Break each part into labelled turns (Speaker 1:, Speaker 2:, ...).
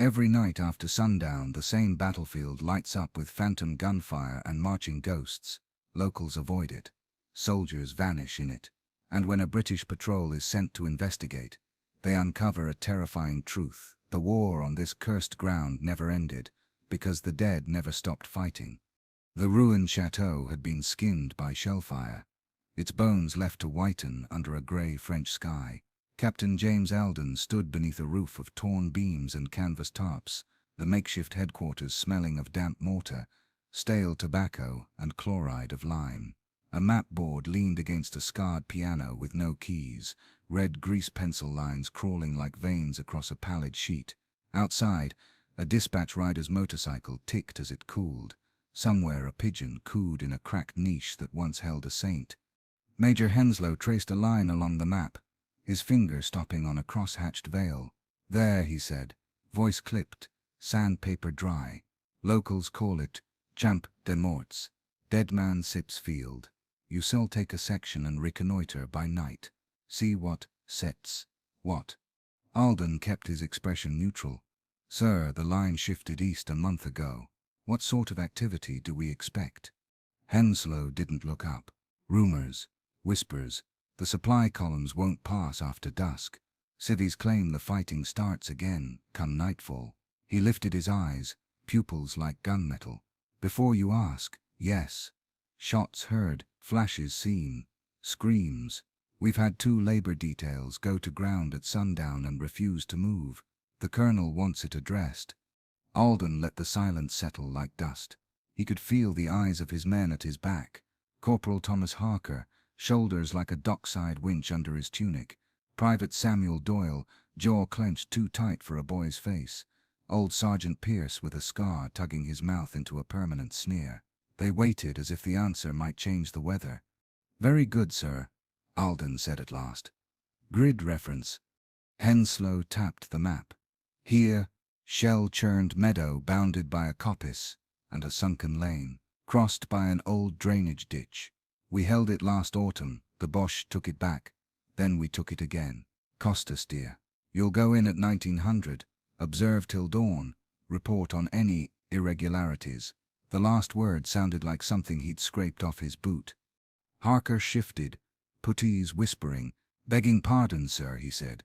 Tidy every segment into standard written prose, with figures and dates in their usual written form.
Speaker 1: Every night after sundown, the same battlefield lights up with phantom gunfire and marching ghosts. Locals avoid it. Soldiers vanish in it. And when a British patrol is sent to investigate, they uncover a terrifying truth. The war on this cursed ground never ended, because the dead never stopped fighting. The ruined chateau had been skinned by shellfire, its bones left to whiten under a grey French sky. Captain James Alden stood beneath a roof of torn beams and canvas tarps, the makeshift headquarters smelling of damp mortar, stale tobacco, and chloride of lime. A map board leaned against a scarred piano with no keys, red grease pencil lines crawling like veins across a pallid sheet. Outside, a dispatch rider's motorcycle ticked as it cooled. Somewhere a pigeon cooed in a cracked niche that once held a saint. Major Henslow traced a line along the map, his finger stopping on a cross-hatched veil. "There," he said, voice clipped, sandpaper dry. "Locals call it Champ de Morts, Dead Man Sips Field. You shall take a section and reconnoiter by night. See what sets what." Alden kept his expression neutral. "Sir, the line shifted east a month ago. What sort of activity do we expect?" Henslow didn't look up. "Rumors, whispers. The supply columns won't pass after dusk. Civvies claim the fighting starts again, come nightfall." He lifted his eyes, pupils like gunmetal. "Before you ask, yes. Shots heard, flashes seen, screams. We've had 2 labor details go to ground at sundown and refuse to move. The colonel wants it addressed." Alden let the silence settle like dust. He could feel the eyes of his men at his back. Corporal Thomas Harker, shoulders like a dockside winch under his tunic. Private Samuel Doyle, jaw clenched too tight for a boy's face. Old Sergeant Pierce with a scar tugging his mouth into a permanent sneer. They waited as if the answer might change the weather. "Very good, sir," Alden said at last. "Grid reference." Henslow tapped the map. "Here, shell-churned meadow bounded by a coppice and a sunken lane, crossed by an old drainage ditch. We held it last autumn, the Boche took it back, then we took it again. Cost us dear. You'll go in at 1900, observe till dawn, report on any irregularities." The last word sounded like something he'd scraped off his boot. Harker shifted, puttees whispering. "Begging pardon, sir," he said,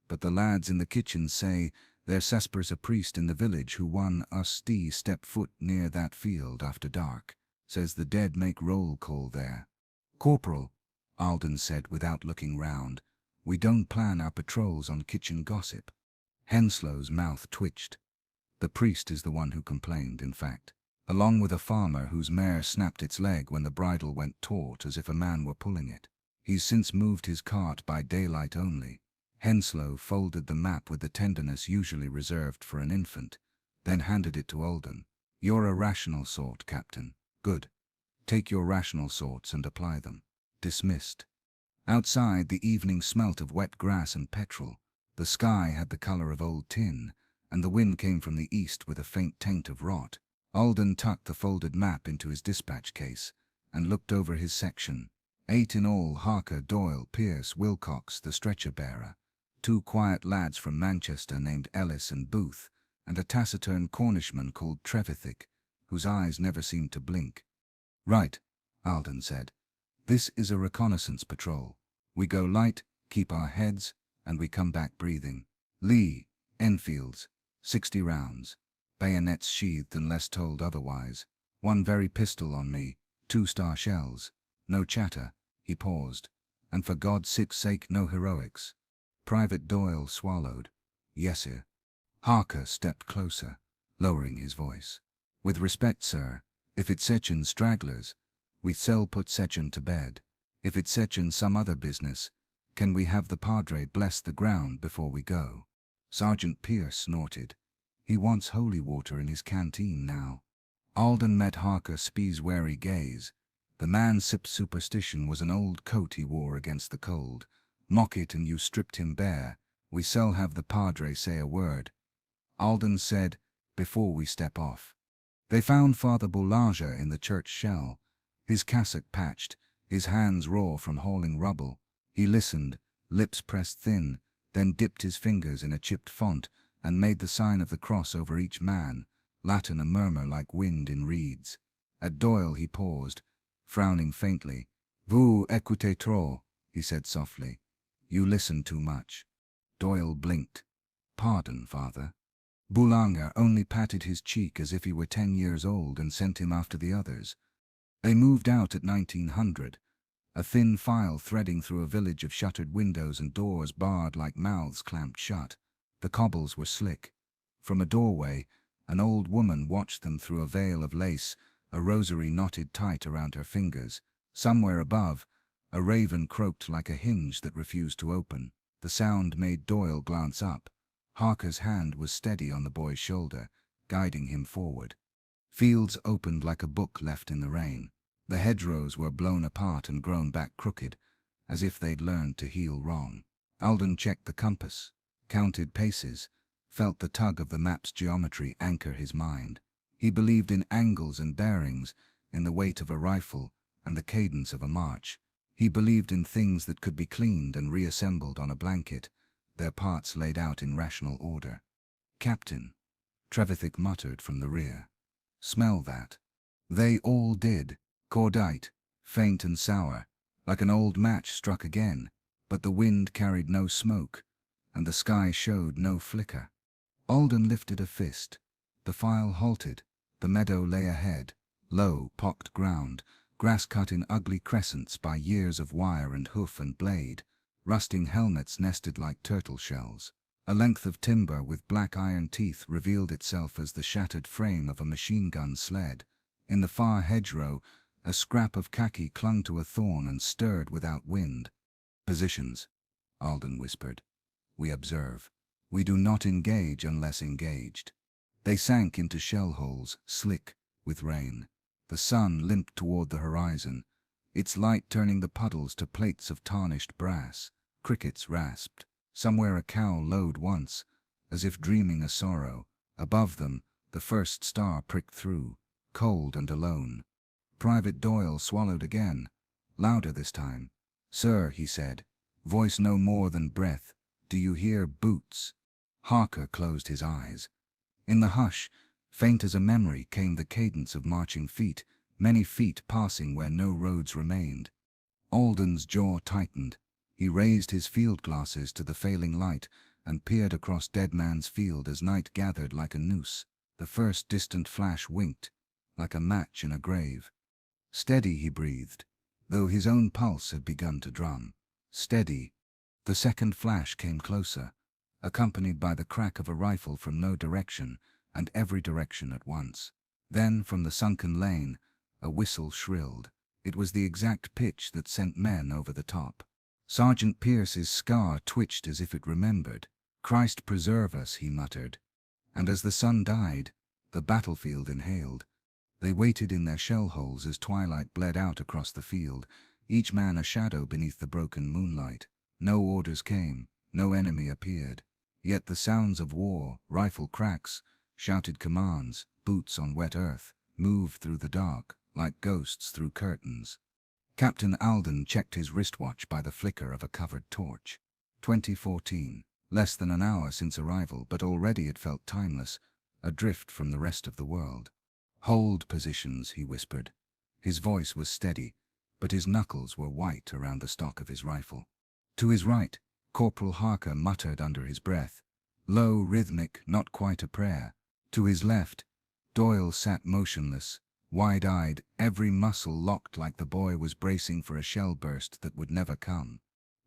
Speaker 1: "but the lads in the kitchen say their Cesper's a priest in the village who won us step foot near that field after dark. Says the dead make roll call there." "Corporal," Alden said without looking round, "we don't plan our patrols on kitchen gossip." Henslow's mouth twitched. "The priest is the one who complained, in fact, along with a farmer whose mare snapped its leg when the bridle went taut as if a man were pulling it. He's since moved his cart by daylight only." Henslow folded the map with the tenderness usually reserved for an infant, then handed it to Alden. "You're a rational sort, Captain. Good. Take your rational sorts and apply them." Dismissed. Outside, the evening smelt of wet grass and petrol. The sky had the color of old tin, and the wind came from the east with a faint taint of rot. Alden tucked the folded map into his dispatch case and looked over his section. 8 in all: Harker, Doyle, Pierce, Wilcox, the stretcher-bearer, 2 quiet lads from Manchester named Ellis and Booth, and a taciturn Cornishman called Trevithick, whose eyes never seemed to blink. "Right," Alden said. "This is a reconnaissance patrol. We go light, keep our heads, and we come back breathing. Lee, Enfields, 60 rounds. Bayonets sheathed unless told otherwise. 1 very pistol on me, 2 star shells. No chatter." He paused. "And for God's sake, no heroics." Private Doyle swallowed. "Yes, sir." Harker stepped closer, lowering his voice. "With respect, sir, if it's Sechin stragglers, we shall put Sechin to bed. If it's Sechin some other business, can we have the Padre bless the ground before we go?" Sergeant Pierce snorted. "He wants holy water in his canteen now." Alden met Harker Spee's wary gaze. The man's superstition was an old coat he wore against the cold. "Mock it and you stripped him bare. We shall have the Padre say a word," Alden said, "before we step off." They found Father Boulanger in the church shell, his cassock patched, his hands raw from hauling rubble. He listened, lips pressed thin, then dipped his fingers in a chipped font and made the sign of the cross over each man, Latin a murmur like wind in reeds. At Doyle he paused, frowning faintly. "Vous écoutez trop," he said softly. "You listen too much." Doyle blinked. "Pardon, Father." Boulanger only patted his cheek as if he were 10 years old and sent him after the others. They moved out at 1900, a thin file threading through a village of shuttered windows and doors barred like mouths clamped shut. The cobbles were slick. From a doorway, an old woman watched them through a veil of lace, a rosary knotted tight around her fingers. Somewhere above, a raven croaked like a hinge that refused to open. The sound made Doyle glance up. Harker's hand was steady on the boy's shoulder, guiding him forward. Fields opened like a book left in the rain. The hedgerows were blown apart and grown back crooked, as if they'd learned to heal wrong. Alden checked the compass, counted paces, felt the tug of the map's geometry anchor his mind. He believed in angles and bearings, in the weight of a rifle and the cadence of a march. He believed in things that could be cleaned and reassembled on a blanket, their parts laid out in rational order. "Captain," Trevithick muttered from the rear. "Smell that." They all did. Cordite, faint and sour, like an old match struck again, but the wind carried no smoke, and the sky showed no flicker. Alden lifted a fist. The file halted. The meadow lay ahead, low, pocked ground, grass cut in ugly crescents by years of wire and hoof and blade. Rusting helmets nested like turtle shells. A length of timber with black iron teeth revealed itself as the shattered frame of a machine-gun sled. In the far hedgerow, a scrap of khaki clung to a thorn and stirred without wind. "Positions," Alden whispered. "We observe. We do not engage unless engaged." They sank into shell holes, slick with rain. The sun limped toward the horizon, its light turning the puddles to plates of tarnished brass. Crickets rasped. Somewhere a cow lowed once, as if dreaming a sorrow. Above them, the first star pricked through, cold and alone. Private Doyle swallowed again, louder this time. "Sir," he said, voice no more than breath, "do you hear boots?" Harker closed his eyes. In the hush, faint as a memory, came the cadence of marching feet, many feet passing where no roads remained. Alden's jaw tightened. He raised his field glasses to the failing light and peered across Dead Man's Field as night gathered like a noose. The first distant flash winked, like a match in a grave. "Steady," he breathed, though his own pulse had begun to drum. "Steady." The second flash came closer, accompanied by the crack of a rifle from no direction, and every direction at once. Then, from the sunken lane, a whistle shrilled. It was the exact pitch that sent men over the top. Sergeant Pierce's scar twitched as if it remembered. "Christ preserve us," he muttered. And as the sun died, the battlefield inhaled. They waited in their shell holes as twilight bled out across the field, each man a shadow beneath the broken moonlight. No orders came, no enemy appeared. Yet the sounds of war, rifle cracks, shouted commands, boots on wet earth, moved through the dark, like ghosts through curtains. Captain Alden checked his wristwatch by the flicker of a covered torch. 2014. Less than an hour since arrival, but already it felt timeless, adrift from the rest of the world. "Hold positions," he whispered. His voice was steady, but his knuckles were white around the stock of his rifle. To his right, Corporal Harker muttered under his breath, low, rhythmic, not quite a prayer. To his left, Doyle sat motionless, wide-eyed, every muscle locked like the boy was bracing for a shell burst that would never come.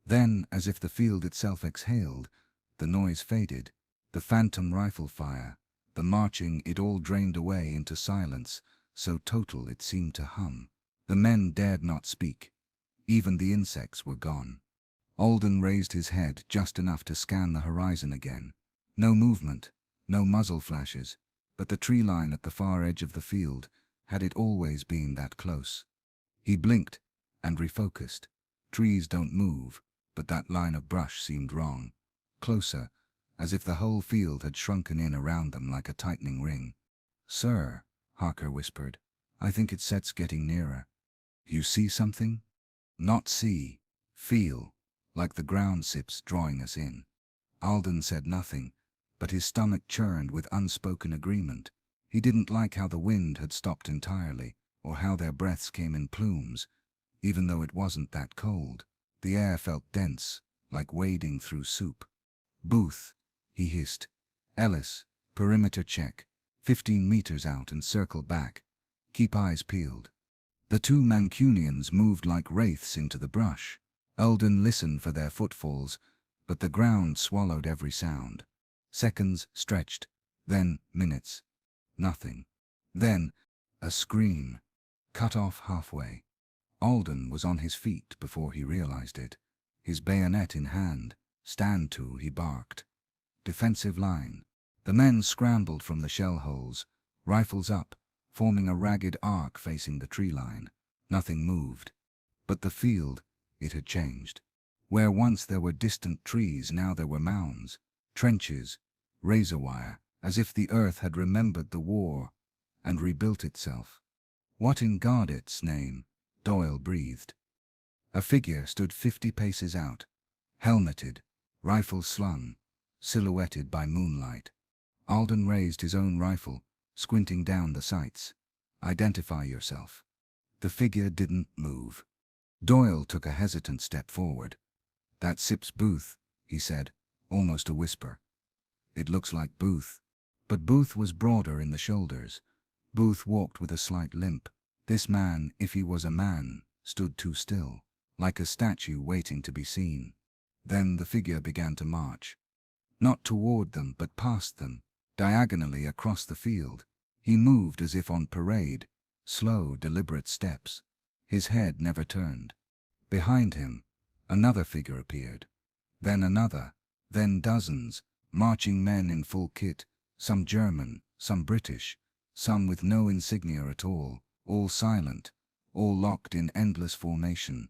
Speaker 1: Then, as if the field itself exhaled, the noise faded, the phantom rifle fire, the marching, it all drained away into silence, so total it seemed to hum. The men dared not speak. Even the insects were gone. Alden raised his head just enough to scan the horizon again. No movement, no muzzle flashes, but the tree line at the far edge of the field, had it always been that close? He blinked and refocused. Trees don't move, but that line of brush seemed wrong. Closer, as if the whole field had shrunken in around them like a tightening ring. "Sir," Harker whispered, "I think it sets getting nearer." "You see something?" "Not see. Feel. Like the ground sips drawing us in." Alden said nothing, but his stomach churned with unspoken agreement. He didn't like how the wind had stopped entirely, or how their breaths came in plumes. Even though it wasn't that cold, the air felt dense, like wading through soup. "Booth," he hissed. "Ellis, perimeter check. 15 meters out and circle back. Keep eyes peeled." The two Mancunians moved like wraiths into the brush. Alden listened for their footfalls, but the ground swallowed every sound. Seconds stretched, then minutes. Nothing. Then, a scream, cut off halfway. Alden was on his feet before he realized it. His bayonet in hand. "Stand to," he barked. "Defensive line." The men scrambled from the shell holes, rifles up, forming a ragged arc facing the tree line. Nothing moved. But the field, it had changed. Where once there were distant trees, now there were mounds, trenches, razor wire, as if the earth had remembered the war and rebuilt itself. "What in God's name?" Doyle breathed. A figure stood 50 paces out, helmeted, rifle slung, silhouetted by moonlight. Alden raised his own rifle, squinting down the sights. "Identify yourself." The figure didn't move. Doyle took a hesitant step forward. "That's Sips Booth," he said, almost a whisper. "It looks like Booth." But Booth was broader in the shoulders. Booth walked with a slight limp. This man, if he was a man, stood too still, like a statue waiting to be seen. Then the figure began to march. Not toward them, but past them, diagonally across the field. He moved as if on parade, slow, deliberate steps. His head never turned. Behind him, another figure appeared. Then another, then dozens, marching men in full kit, some German, some British, some with no insignia at all silent, all locked in endless formation.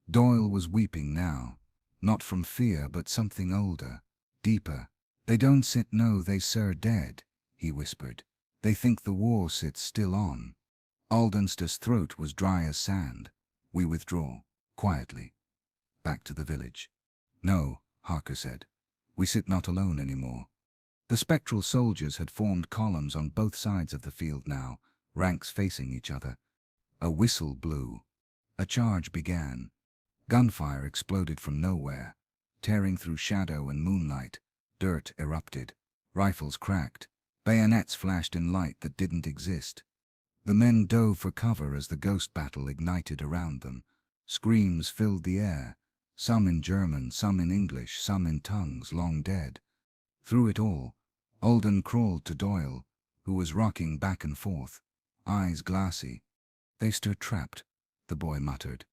Speaker 1: Doyle was weeping now, not from fear but something older, deeper. "They don't sit, no, they sir dead," he whispered. "They think the war sits still on." Alden's throat was dry as sand. "We withdraw, quietly, back to the village." "No," Harker said. "We sit not alone anymore." The spectral soldiers had formed columns on both sides of the field now, ranks facing each other. A whistle blew. A charge began. Gunfire exploded from nowhere, tearing through shadow and moonlight. Dirt erupted. Rifles cracked. Bayonets flashed in light that didn't exist. The men dove for cover as the ghost battle ignited around them. Screams filled the air, some in German, some in English, some in tongues long dead. Through it all, Alden crawled to Doyle, who was rocking back and forth, eyes glassy. "They stood trapped," the boy muttered.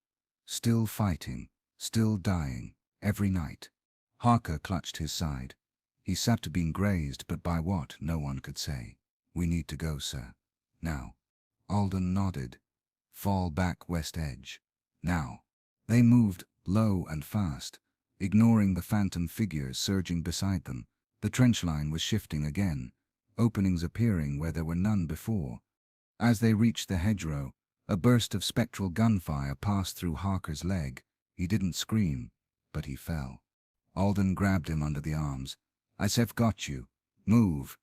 Speaker 1: "Still fighting, still dying, every night." Harker clutched his side. He sat to being grazed, but by what, no one could say. "We need to go, sir. Now." Alden nodded. "Fall back west edge. Now." They moved, low and fast, ignoring the phantom figures surging beside them. The trench line was shifting again, openings appearing where there were none before. As they reached the hedgerow, a burst of spectral gunfire passed through Harker's leg. He didn't scream, but he fell. Alden grabbed him under the arms. "I've got you. Move."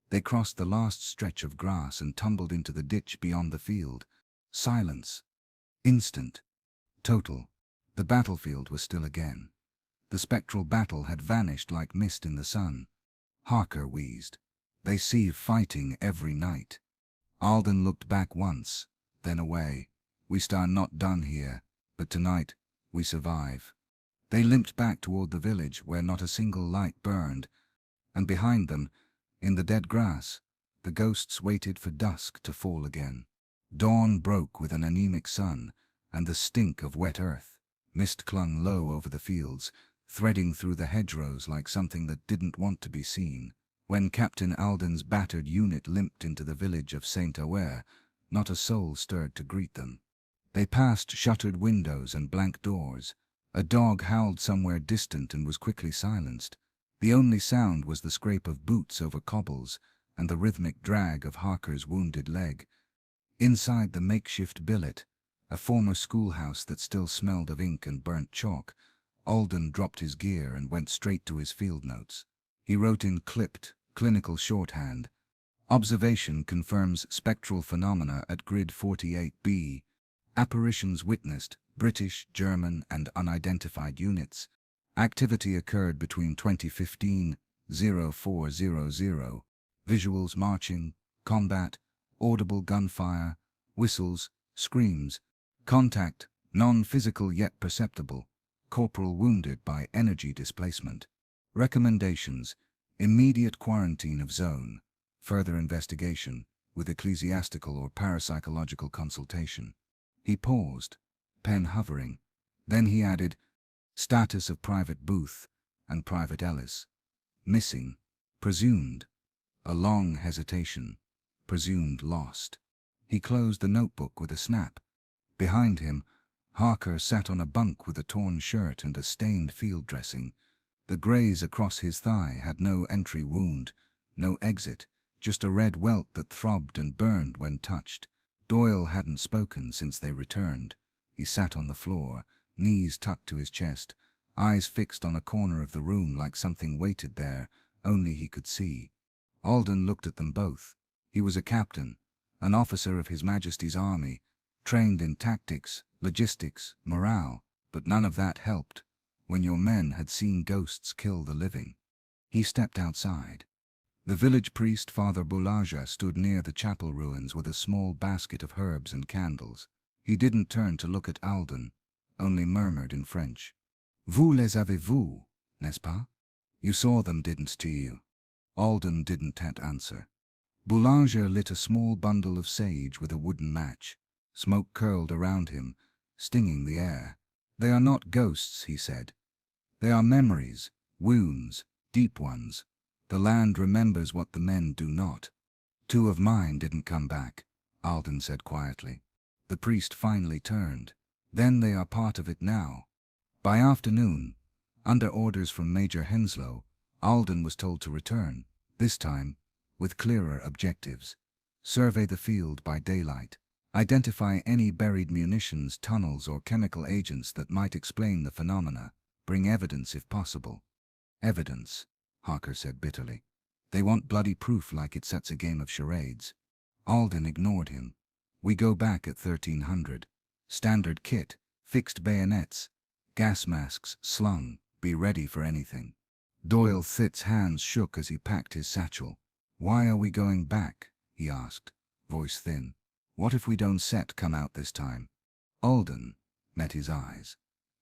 Speaker 1: They crossed the last stretch of grass and tumbled into the ditch beyond the field. Silence. Instant. Total. The battlefield was still again. The spectral battle had vanished like mist in the sun. Harker wheezed. "They see fighting every night." Alden looked back once, then away. "We start not done here, but tonight, we survive." They limped back toward the village where not a single light burned, and behind them, in the dead grass, the ghosts waited for dusk to fall again. Dawn broke with an anemic sun, and the stink of wet earth. Mist clung low over the fields, threading through the hedgerows like something that didn't want to be seen. When Captain Alden's battered unit limped into the village of Saint-Omer, not a soul stirred to greet them. They passed shuttered windows and blank doors. A dog howled somewhere distant and was quickly silenced. The only sound was the scrape of boots over cobbles and the rhythmic drag of Harker's wounded leg. Inside the makeshift billet, a former schoolhouse that still smelled of ink and burnt chalk, Alden dropped his gear and went straight to his field notes. He wrote in clipped, clinical shorthand. Observation confirms spectral phenomena at grid 48b. Apparitions witnessed, British, German, and unidentified units. Activity occurred between 2015, 0400. Visuals marching, combat, audible gunfire, whistles, screams. Contact, non-physical yet perceptible. Corporal wounded by energy displacement. Recommendations: immediate quarantine of zone. Further investigation, with ecclesiastical or parapsychological consultation. He paused, pen hovering. Then he added, status of Private Booth and Private Ellis. Missing. Presumed. A long hesitation. Presumed lost. He closed the notebook with a snap. Behind him, Harker sat on a bunk with a torn shirt and a stained field dressing. The graze across his thigh had no entry wound, no exit, just a red welt that throbbed and burned when touched. Doyle hadn't spoken since they returned. He sat on the floor, knees tucked to his chest, eyes fixed on a corner of the room like something waited there, only he could see. Alden looked at them both. He was a captain, an officer of His Majesty's Army, trained in tactics, logistics, morale, but none of that helped when your men had seen ghosts kill the living. He stepped outside. The village priest, Father Boulanger, stood near the chapel ruins with a small basket of herbs and candles. He didn't turn to look at Alden, only murmured in French, "Vous les avez-vous, n'est-ce pas? You saw them, didn't you?" Alden didn't answer. Boulanger lit a small bundle of sage with a wooden match. Smoke curled around him, stinging the air. "They are not ghosts," he said. "They are memories, wounds, deep ones. The land remembers what the men do not." "Two of mine didn't come back," Alden said quietly. The priest finally turned. "Then they are part of it now." By afternoon, under orders from Major Henslow, Alden was told to return, this time with clearer objectives. Survey the field by daylight. Identify any buried munitions, tunnels, or chemical agents that might explain the phenomena. Bring evidence if possible. "Evidence," Harker said bitterly. "They want bloody proof like it's a game of charades." Alden ignored him. "We go back at 1300. Standard kit, fixed bayonets, gas masks slung, be ready for anything." Doyle Thitt's hands shook as he packed his satchel. "Why are we going back?" he asked, voice thin. "What if we don't come out this time?" Alden met his eyes.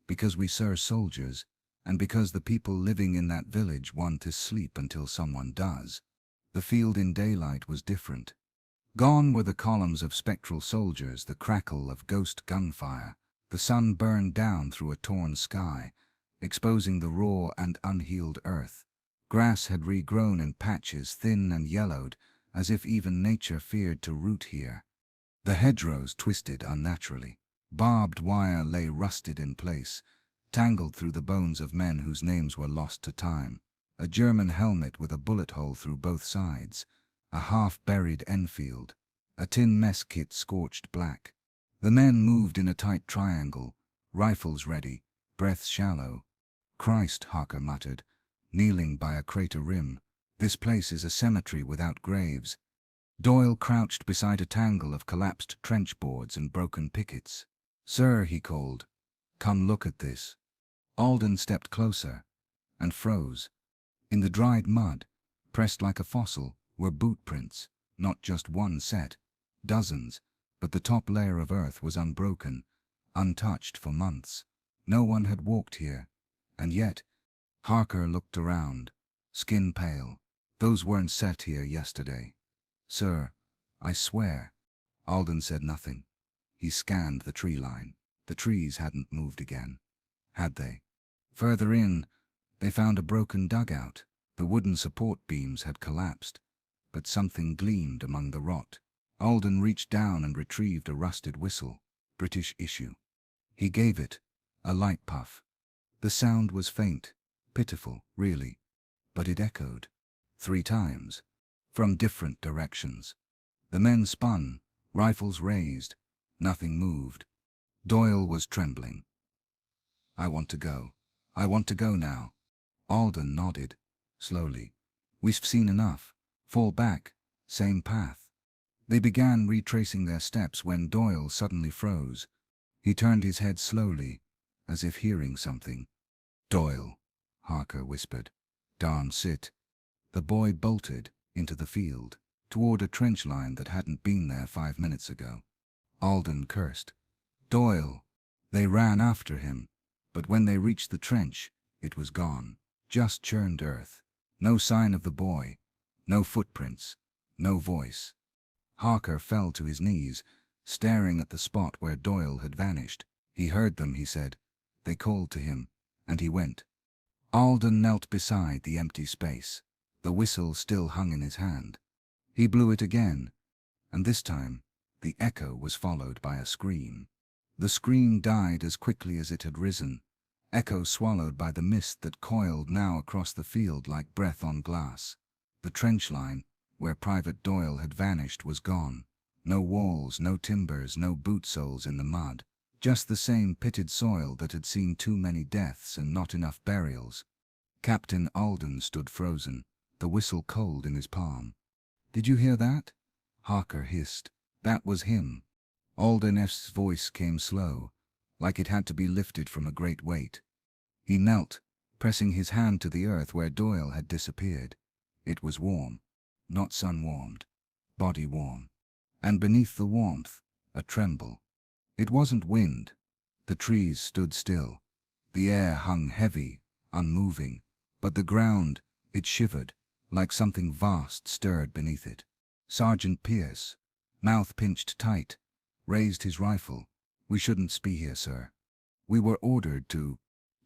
Speaker 1: "Because we serve soldiers, and because the people living in that village want to sleep until someone does." The field in daylight was different. Gone were the columns of spectral soldiers, the crackle of ghost gunfire. The sun burned down through a torn sky, exposing the raw and unhealed earth. Grass had regrown in patches, thin and yellowed, as if even nature feared to root here. The hedgerows twisted unnaturally. Barbed wire lay rusted in place, tangled through the bones of men whose names were lost to time. A German helmet with a bullet hole through both sides. A half-buried Enfield. A tin mess kit scorched black. The men moved in a tight triangle, rifles ready, breaths shallow. "Christ," Harker muttered, kneeling by a crater rim. "This place is a cemetery without graves." Doyle crouched beside a tangle of collapsed trench boards and broken pickets. "Sir," he called, "come look at this." Alden stepped closer and froze. In the dried mud, pressed like a fossil, were boot prints, not just one set, dozens, but the top layer of earth was unbroken, untouched for months. No one had walked here, and yet, Harker looked around, skin pale. "Those weren't set here yesterday." "Sir, I swear." Alden said nothing. He scanned the tree line. The trees hadn't moved again. Had they? Further in, they found a broken dugout. The wooden support beams had collapsed, but something gleamed among the rot. Alden reached down and retrieved a rusted whistle, British issue. He gave it, a light puff. The sound was faint, pitiful, really, but it echoed 3 times, from different directions. The men spun, rifles raised. Nothing moved. Doyle was trembling. "I want to go. I want to go now." Alden nodded, slowly. We've seen enough. Fall back. Same path. They began retracing their steps when Doyle suddenly froze. He turned his head slowly, as if hearing something. "Doyle," Harker whispered. "Darn sit." The boy bolted into the field, toward a trench line that hadn't been there 5 minutes ago. Alden cursed. "Doyle!" They ran after him, but when they reached the trench, it was gone. Just churned earth. No sign of the boy. No footprints. No voice. Harker fell to his knees, staring at the spot where Doyle had vanished. He heard them, he said. They called to him, and he went. Alden knelt beside the empty space. The whistle still hung in his hand. He blew it again, and this time, the echo was followed by a scream. The scream died as quickly as it had risen, echo swallowed by the mist that coiled now across the field like breath on glass. The trench line, where Private Doyle had vanished, was gone. No walls, no timbers, no boot soles in the mud. Just the same pitted soil that had seen too many deaths and not enough burials. Captain Alden stood frozen, the whistle cold in his palm. "Did you hear that?" Harker hissed. "That was him." Alden's voice came slow, like it had to be lifted from a great weight. He knelt, pressing his hand to the earth where Doyle had disappeared. It was warm, not sun-warmed, body-warm. And beneath the warmth, a tremble. It wasn't wind. The trees stood still. The air hung heavy, unmoving. But the ground, it shivered, like something vast stirred beneath it. Sergeant Pierce, mouth pinched tight, raised his rifle. "We shouldn't be here, sir. We were ordered to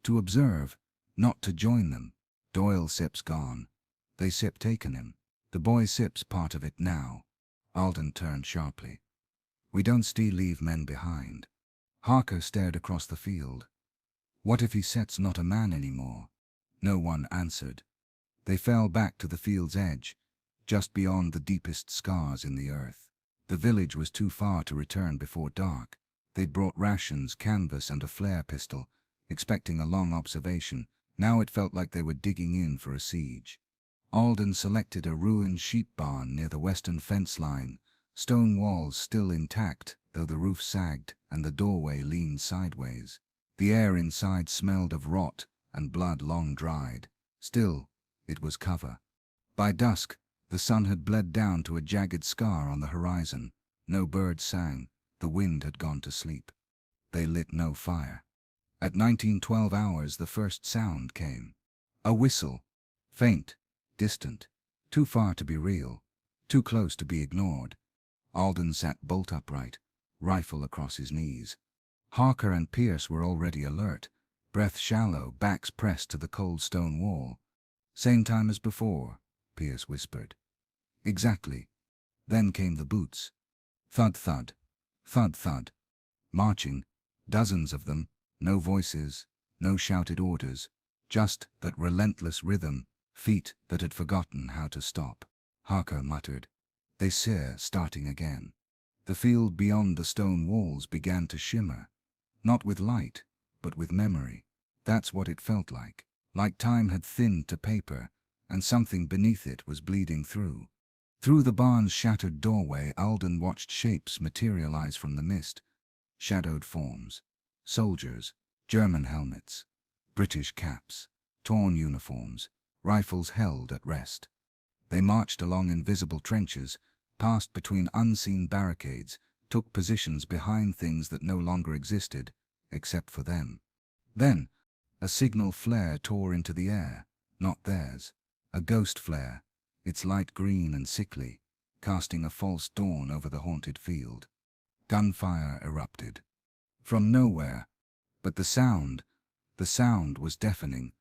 Speaker 1: observe, not to join them." Doyle Sip's gone. They Sip taken him. The boy Sip's part of it now. Alden turned sharply. "We don't still leave men behind." Harker stared across the field. What if he Set's not a man anymore? No one answered. They fell back to the field's edge, just beyond the deepest scars in the earth. The village was too far to return before dark. They'd brought rations, canvas, and a flare pistol, expecting a long observation. Now it felt like they were digging in for a siege. Alden selected a ruined sheep barn near the western fence line, stone walls still intact, though the roof sagged and the doorway leaned sideways. The air inside smelled of rot and blood long dried. Still, it was cover. By dusk, the sun had bled down to a jagged scar on the horizon. No birds sang. The wind had gone to sleep. They lit no fire. At 1912 hours, the first sound came. A whistle. Faint, distant, too far to be real, too close to be ignored. Alden sat bolt upright, rifle across his knees. Harker and Pierce were already alert, breath shallow, backs pressed to the cold stone wall. "Same time as before," Pierce whispered. "Exactly." Then came the boots. Thud thud, thud thud. Marching, dozens of them, no voices, no shouted orders, just that relentless rhythm, feet that had forgotten how to stop. Harker muttered. "They sear, starting again." The field beyond the stone walls began to shimmer, not with light, but with memory. That's what it felt like time had thinned to paper, and something beneath it was bleeding through. Through the barn's shattered doorway, Alden watched shapes materialize from the mist. Shadowed forms. Soldiers, German helmets, British caps, torn uniforms, rifles held at rest. They marched along invisible trenches, passed between unseen barricades, took positions behind things that no longer existed, except for them. Then, a signal flare tore into the air, not theirs. A ghost flare, its light green and sickly, casting a false dawn over the haunted field. Gunfire erupted. From nowhere, but the sound was deafening.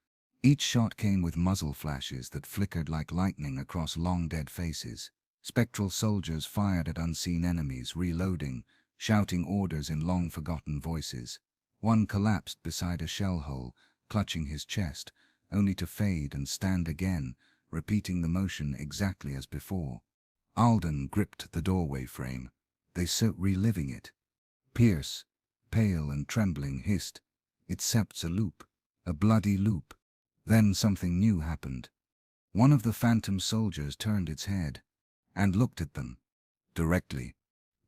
Speaker 1: Each shot came with muzzle flashes that flickered like lightning across long-dead faces. Spectral soldiers fired at unseen enemies, reloading, shouting orders in long-forgotten voices. One collapsed beside a shell hole, clutching his chest, only to fade and stand again, repeating the motion exactly as before. Alden gripped the doorway frame. They so reliving it. Pierce, pale and trembling, hissed, "It's Sep's a loop, a bloody loop." Then something new happened. One of the phantom soldiers turned its head and looked at them directly.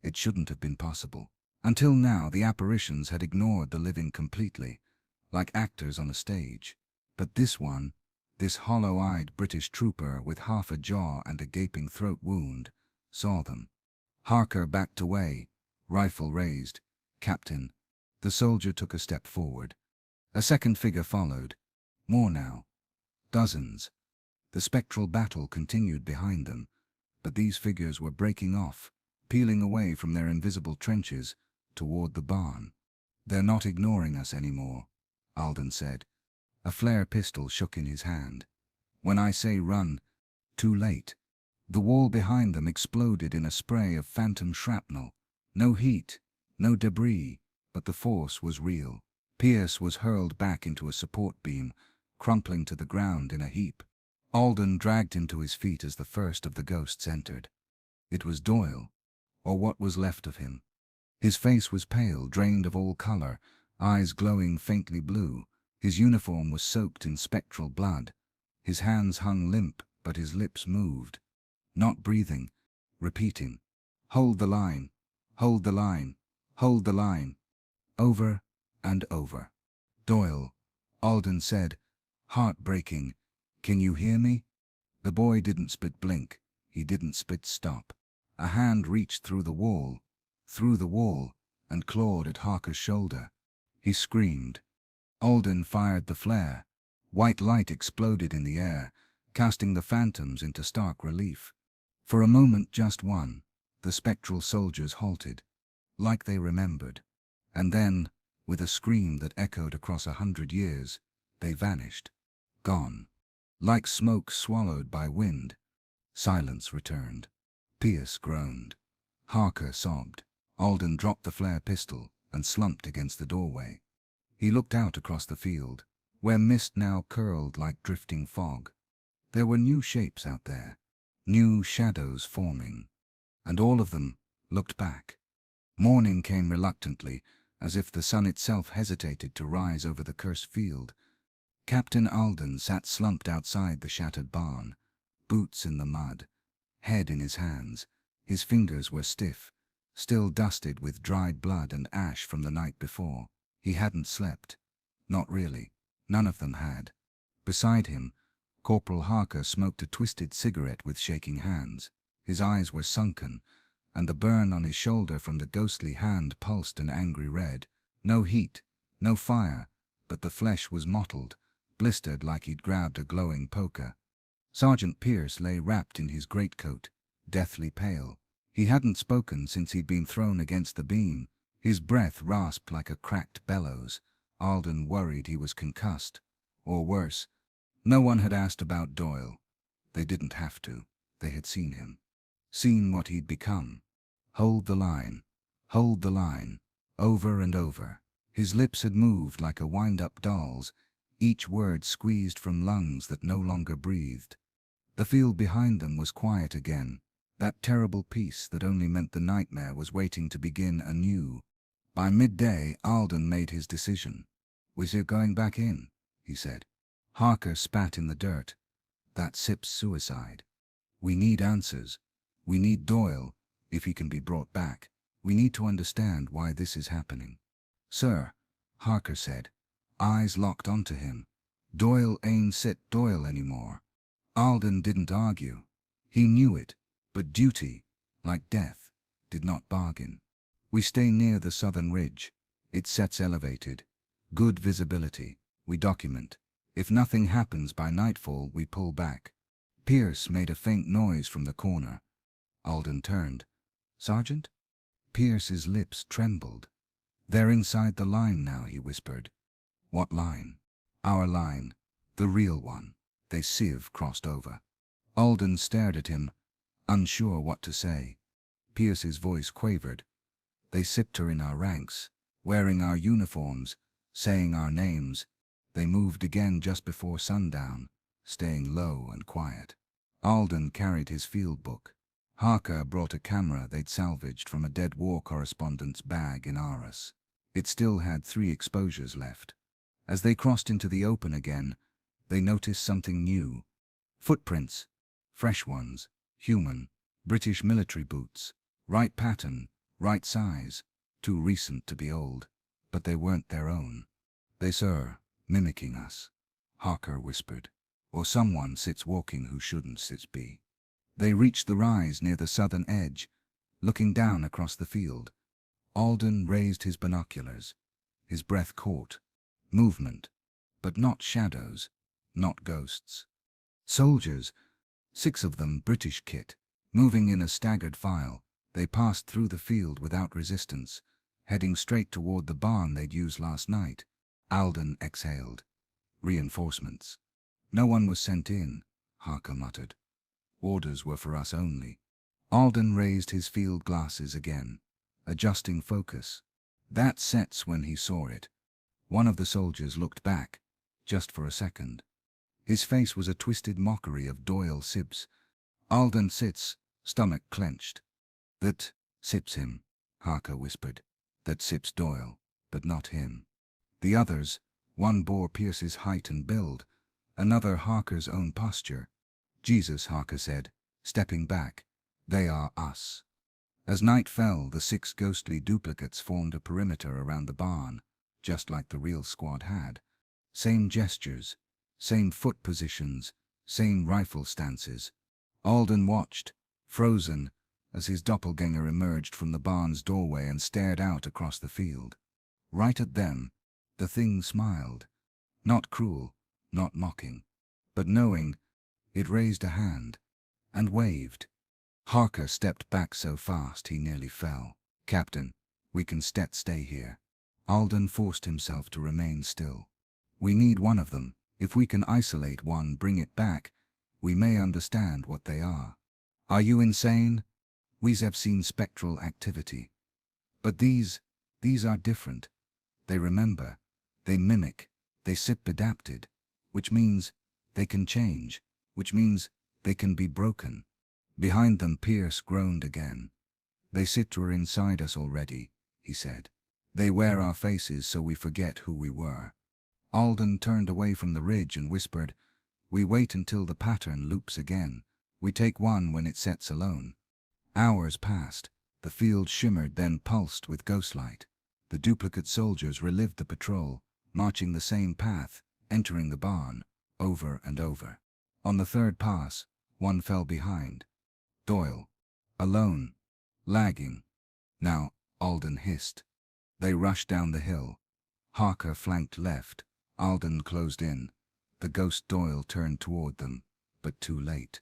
Speaker 1: It shouldn't have been possible. Until now, the apparitions had ignored the living completely, like actors on a stage. But this one, this hollow-eyed British trooper with half a jaw and a gaping throat wound, saw them. Harker backed away, rifle raised. "Captain." The soldier took a step forward. A second figure followed. More now. Dozens. The spectral battle continued behind them, but these figures were breaking off, peeling away from their invisible trenches toward the barn. "They're not ignoring us anymore," Alden said. A flare pistol shook in his hand. "When I say run, too late." The wall behind them exploded in a spray of phantom shrapnel. No heat, no debris, but the force was real. Pierce was hurled back into a support beam, crumpling to the ground in a heap. Alden dragged him to his feet as the first of the ghosts entered. It was Doyle, or what was left of him. His face was pale, drained of all color, eyes glowing faintly blue. His uniform was soaked in spectral blood. His hands hung limp, but his lips moved. Not breathing, repeating, "Hold the line, hold the line, hold the line," over and over. "Doyle," Alden said, heartbreaking, "can you hear me?" The boy didn't spit blink. He didn't spit stop. A hand reached through the wall, and clawed at Harker's shoulder. He screamed. Alden fired the flare. White light exploded in the air, casting the phantoms into stark relief. For a moment, just one, the spectral soldiers halted, like they remembered. And then, with a scream that echoed across 100 years, they vanished. Gone. Like smoke swallowed by wind. Silence returned. Pierce groaned. Harker sobbed. Alden dropped the flare pistol and slumped against the doorway. He looked out across the field, where mist now curled like drifting fog. There were new shapes out there, new shadows forming, and all of them looked back. Morning came reluctantly, as if the sun itself hesitated to rise over the cursed field. Captain Alden sat slumped outside the shattered barn, boots in the mud, head in his hands. His fingers were stiff, still dusted with dried blood and ash from the night before. He hadn't slept. Not really. None of them had. Beside him, Corporal Harker smoked a twisted cigarette with shaking hands. His eyes were sunken, and the burn on his shoulder from the ghostly hand pulsed an angry red. No heat, no fire, but the flesh was mottled, blistered like he'd grabbed a glowing poker. Sergeant Pierce lay wrapped in his greatcoat, deathly pale. He hadn't spoken since he'd been thrown against the beam. His breath rasped like a cracked bellows. Alden worried he was concussed. Or worse, no one had asked about Doyle. They didn't have to. They had seen him. Seen what he'd become. Hold the line. Hold the line. Over and over. His lips had moved like a wind-up doll's, each word squeezed from lungs that no longer breathed. The field behind them was quiet again, that terrible peace that only meant the nightmare was waiting to begin anew. By midday, Alden made his decision. "We're going back in," he said. Harker spat in the dirt. "That Sip's suicide. We need answers. We need Doyle, if he can be brought back. We need to understand why this is happening." "Sir," Harker said, eyes locked onto him, "Doyle ain't Sit Doyle anymore." Alden didn't argue. He knew it, but duty, like death, did not bargain. "We stay near the southern ridge. It sets elevated. Good visibility. We document. If nothing happens by nightfall, we pull back." Pierce made a faint noise from the corner. Alden turned. "Sergeant?" Pierce's lips trembled. "They're inside the line now," he whispered. "What line?" "Our line. The real one." They sieve crossed over. Alden stared at him, unsure what to say. Pierce's voice quavered. "They sipped her in our ranks, wearing our uniforms, saying our names. They moved again just before sundown, staying low and quiet." Alden carried his field book. Harker brought a camera they'd salvaged from a dead war correspondent's bag in Arras. It still had 3 exposures left. As they crossed into the open again, they noticed something new. Footprints. Fresh ones. Human. British military boots. Right pattern. Right size. Too recent to be old. But they weren't their own. They sir, mimicking us. Harker whispered. Or someone sits walking who shouldn't sit be. They reached the rise near the southern edge, looking down across the field. Alden raised his binoculars. His breath caught. Movement. But not shadows. Not ghosts. Soldiers, 6 of them British kit, moving in a staggered file. They passed through the field without resistance, heading straight toward the barn they'd used last night. Alden exhaled. Reinforcements. No one was sent in, Harker muttered. Orders were for us only. Alden raised his field glasses again, adjusting focus. That sets when he saw it. One of the soldiers looked back, just for a second. His face was a twisted mockery of Doyle Sips. Alden sits, stomach clenched. That Sips him, Harker whispered. That Sips Doyle, but not him. The others, one bore Pierce's height and build, another Harker's own posture. Jesus, Harker said, stepping back. They are us. As night fell, the 6 ghostly duplicates formed a perimeter around the barn, just like the real squad had. Same gestures, same foot positions, same rifle stances. Alden watched, frozen, as his doppelganger emerged from the barn's doorway and stared out across the field. Right at them, the thing smiled. Not cruel, not mocking, but knowing. It raised a hand and waved. Harker stepped back so fast he nearly fell. Captain, we can stay here. Alden forced himself to remain still. We need one of them. If we can isolate one, bring it back, we may understand what they are. Are you insane? We've seen spectral activity. But these are different. They remember, they mimic, they SIP adapted, which means they can change, which means they can be broken. Behind them Pierce groaned again. They were inside us already, he said. They wear our faces so we forget who we were. Alden turned away from the ridge and whispered, we wait until the pattern loops again. We take one when it sets alone. Hours passed. The field shimmered, then pulsed with ghostlight. The duplicate soldiers relived the patrol, marching the same path, entering the barn, over and over. On the 3rd pass, one fell behind. Doyle. Alone. Lagging. Now, Alden hissed. They rushed down the hill. Harker flanked left. Alden closed in. The ghost Doyle turned toward them, but too late.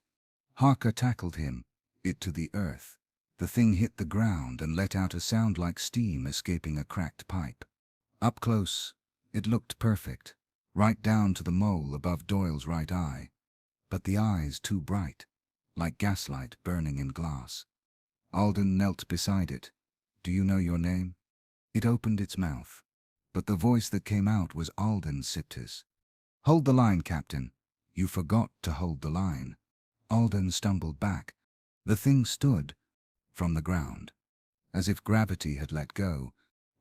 Speaker 1: Harker tackled him, it to the earth. The thing hit the ground and let out a sound like steam escaping a cracked pipe. Up close, it looked perfect, right down to the mole above Doyle's right eye. But the eyes too bright, like gaslight burning in glass. Alden knelt beside it. Do you know your name? It opened its mouth, but the voice that came out was Alden Siptis. Hold the line, Captain. You forgot to hold the line. Alden stumbled back. The thing stood, from the ground. As if gravity had let go,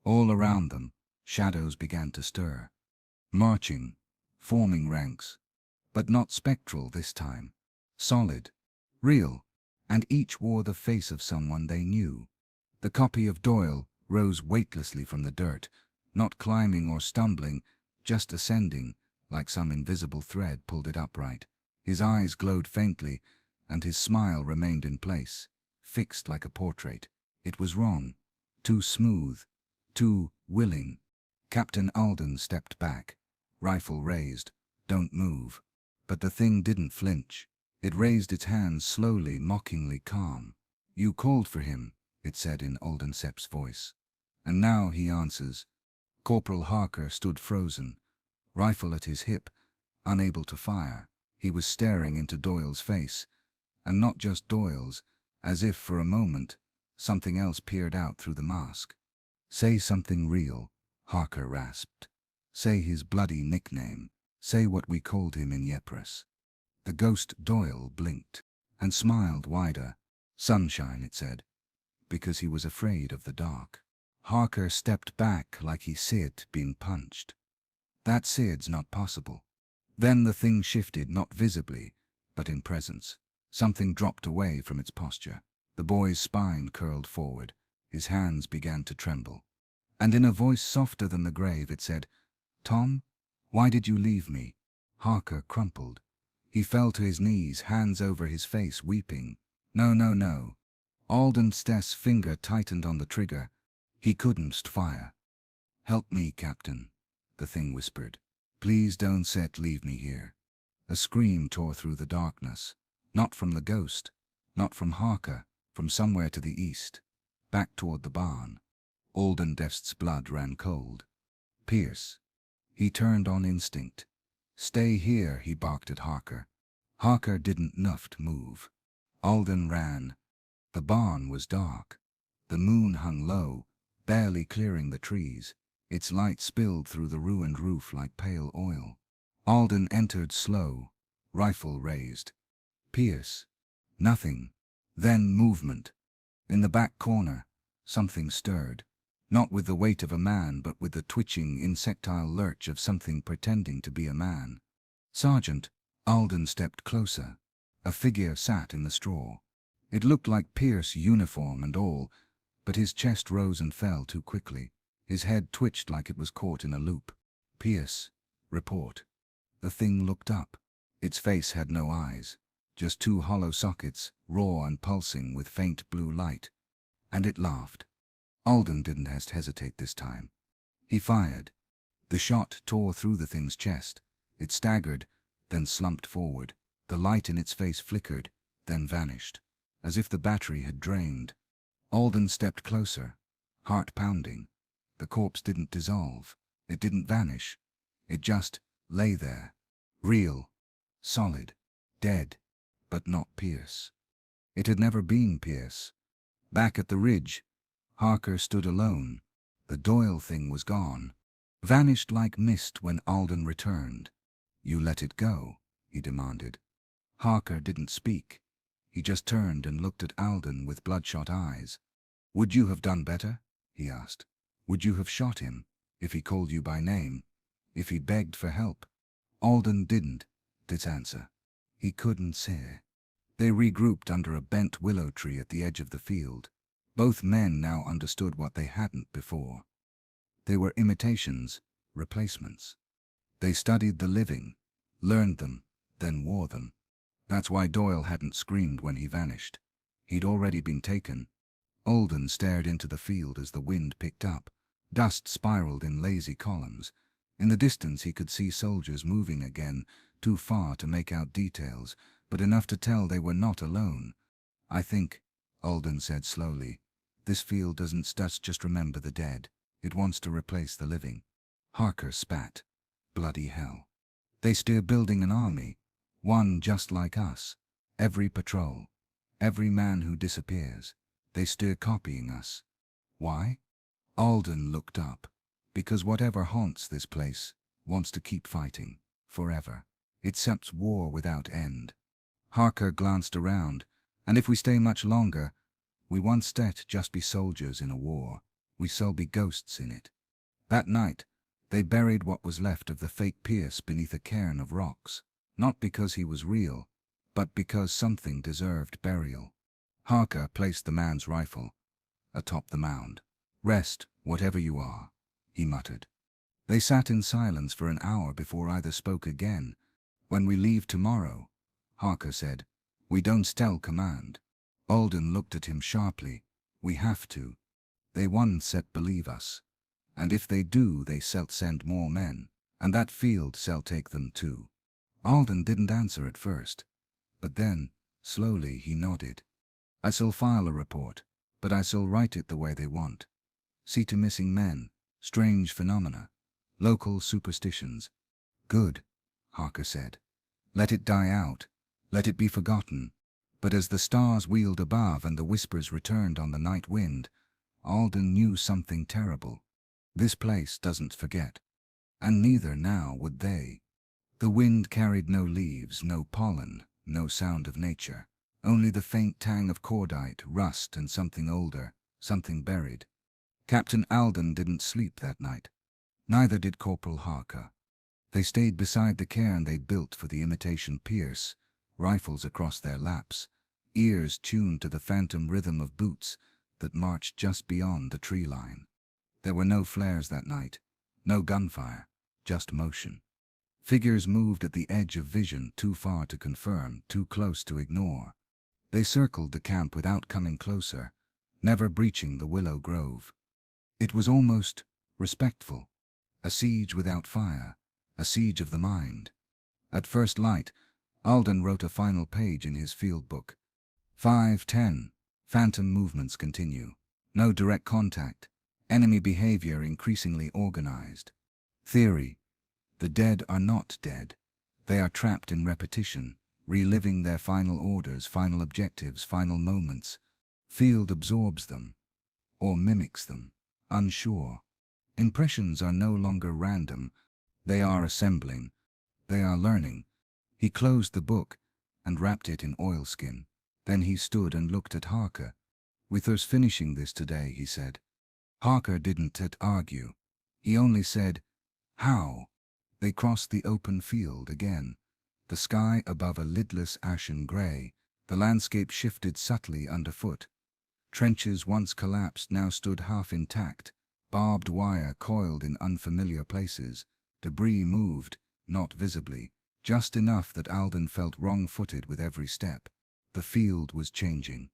Speaker 1: all around them, shadows began to stir. Marching, forming ranks. But not spectral this time. Solid, real, and each wore the face of someone they knew. The copy of Doyle rose weightlessly from the dirt, not climbing or stumbling, just ascending, like some invisible thread pulled it upright. His eyes glowed faintly, and his smile remained in place, fixed like a portrait. It was wrong, too smooth, too willing. Captain Alden stepped back, rifle raised. Don't move. But the thing didn't flinch. It raised its hands slowly, mockingly calm. You called for him, it said in Alden Sepp's voice. And now he answers. Corporal Harker stood frozen, rifle at his hip, unable to fire. He was staring into Doyle's face, and not just Doyle's, as if for a moment, something else peered out through the mask. Say something real, Harker rasped. Say his bloody nickname. Say what we called him in Ypres. The ghost Doyle blinked, and smiled wider. Sunshine, it said, because he was afraid of the dark. Harker stepped back like he said been punched. That said's not possible. Then the thing shifted, not visibly, but in presence. Something dropped away from its posture. The boy's spine curled forward. His hands began to tremble. And in a voice softer than the grave it said, "Tom, why did you leave me?" Harker crumpled. He fell to his knees, hands over his face, weeping. "No, no, no." Alden's finger tightened on the trigger. He couldn't fire. "Help me, Captain," the thing whispered. "Please don't leave me here." A scream tore through the darkness. Not from the ghost, not from Harker, from somewhere to the east, back toward the barn. Alden Dest's blood ran cold. Pierce. He turned on instinct. "Stay here," he barked at Harker. Harker didn't move. Alden ran. The barn was dark. The moon hung low, barely clearing the trees. Its light spilled through the ruined roof like pale oil. Alden entered slow, rifle raised. Pierce. Nothing. Then movement. In the back corner, something stirred. Not with the weight of a man, but with the twitching, insectile lurch of something pretending to be a man. "Sergeant." Alden stepped closer. A figure sat in the straw. It looked like Pierce, uniform and all, but his chest rose and fell too quickly. His head twitched like it was caught in a loop. "Pierce, report." The thing looked up. Its face had no eyes, just two hollow sockets, raw and pulsing with faint blue light. And it laughed. Alden didn't hesitate this time. He fired. The shot tore through the thing's chest. It staggered, then slumped forward. The light in its face flickered, then vanished, as if the battery had drained. Alden stepped closer, heart pounding. The corpse didn't dissolve. It didn't vanish. It just lay there. Real. Solid. Dead. But not Pierce. It had never been Pierce. Back at the ridge, Harker stood alone. The Doyle thing was gone. Vanished like mist when Alden returned. "You let it go," he demanded. Harker didn't speak. He just turned and looked at Alden with bloodshot eyes. "Would you have done better?" he asked. "Would you have shot him, if he called you by name, if he begged for help?" Alden didn't answer. He couldn't say. They regrouped under a bent willow tree at the edge of the field. Both men now understood what they hadn't before. They were imitations, replacements. They studied the living, learned them, then wore them. That's why Doyle hadn't screamed when he vanished. He'd already been taken. Alden stared into the field as the wind picked up. Dust spiraled in lazy columns. In the distance he could see soldiers moving again, too far to make out details, but enough to tell they were not alone. "I think," Alden said slowly, "this field doesn't just remember the dead. It wants to replace the living." Harker spat. "Bloody hell. They steer building an army, one just like us. Every patrol, every man who disappears, they steer copying us. Why?" Alden looked up. "Because whatever haunts this place wants to keep fighting, forever. It accepts war without end." Harker glanced around. "And if we stay much longer, we won't just be soldiers in a war. We shall be ghosts in it." That night, they buried what was left of the fake Pierce beneath a cairn of rocks. Not because he was real, but because something deserved burial. Harker placed the man's rifle atop the mound. "Rest, whatever you are," he muttered. They sat in silence for an hour before either spoke again. "When we leave tomorrow," Harker said, "we don't tell command." Alden looked at him sharply. "We have to. They once believe us. And if they do, they send more men. And that field shall take them too." Alden didn't answer at first. But then, slowly, he nodded. "I shall file a report, but I shall write it the way they want. See to missing men, strange phenomena, local superstitions." "Good," Harker said. "Let it die out. Let it be forgotten." But as the stars wheeled above and the whispers returned on the night wind, Alden knew something terrible. This place doesn't forget. And neither now would they. The wind carried no leaves, no pollen, no sound of nature. Only the faint tang of cordite, rust, and something older, something buried. Captain Alden didn't sleep that night. Neither did Corporal Harker. They stayed beside the cairn they'd built for the imitation Pierce, rifles across their laps, ears tuned to the phantom rhythm of boots that marched just beyond the tree line. There were no flares that night, no gunfire, just motion. Figures moved at the edge of vision, too far to confirm, too close to ignore. They circled the camp without coming closer, never breaching the willow grove. It was almost respectful, a siege without fire, a siege of the mind. At first light, Alden wrote a final page in his field book. 5:10. Phantom movements continue. No direct contact. Enemy behavior increasingly organized. Theory. The dead are not dead. They are trapped in repetition, reliving their final orders, final objectives, final moments. Field absorbs them, or mimics them, unsure. Impressions are no longer random. They are assembling. They are learning. He closed the book and wrapped it in oilskin. Then he stood and looked at Harker. "With us finishing this today," he said. Harker didn't argue. He only said, "How?" They crossed the open field again. The sky above a lidless ashen gray. The landscape shifted subtly underfoot. Trenches once collapsed now stood half intact. Barbed wire coiled in unfamiliar places. Debris moved, not visibly, just enough that Alden felt wrong-footed with every step. The field was changing.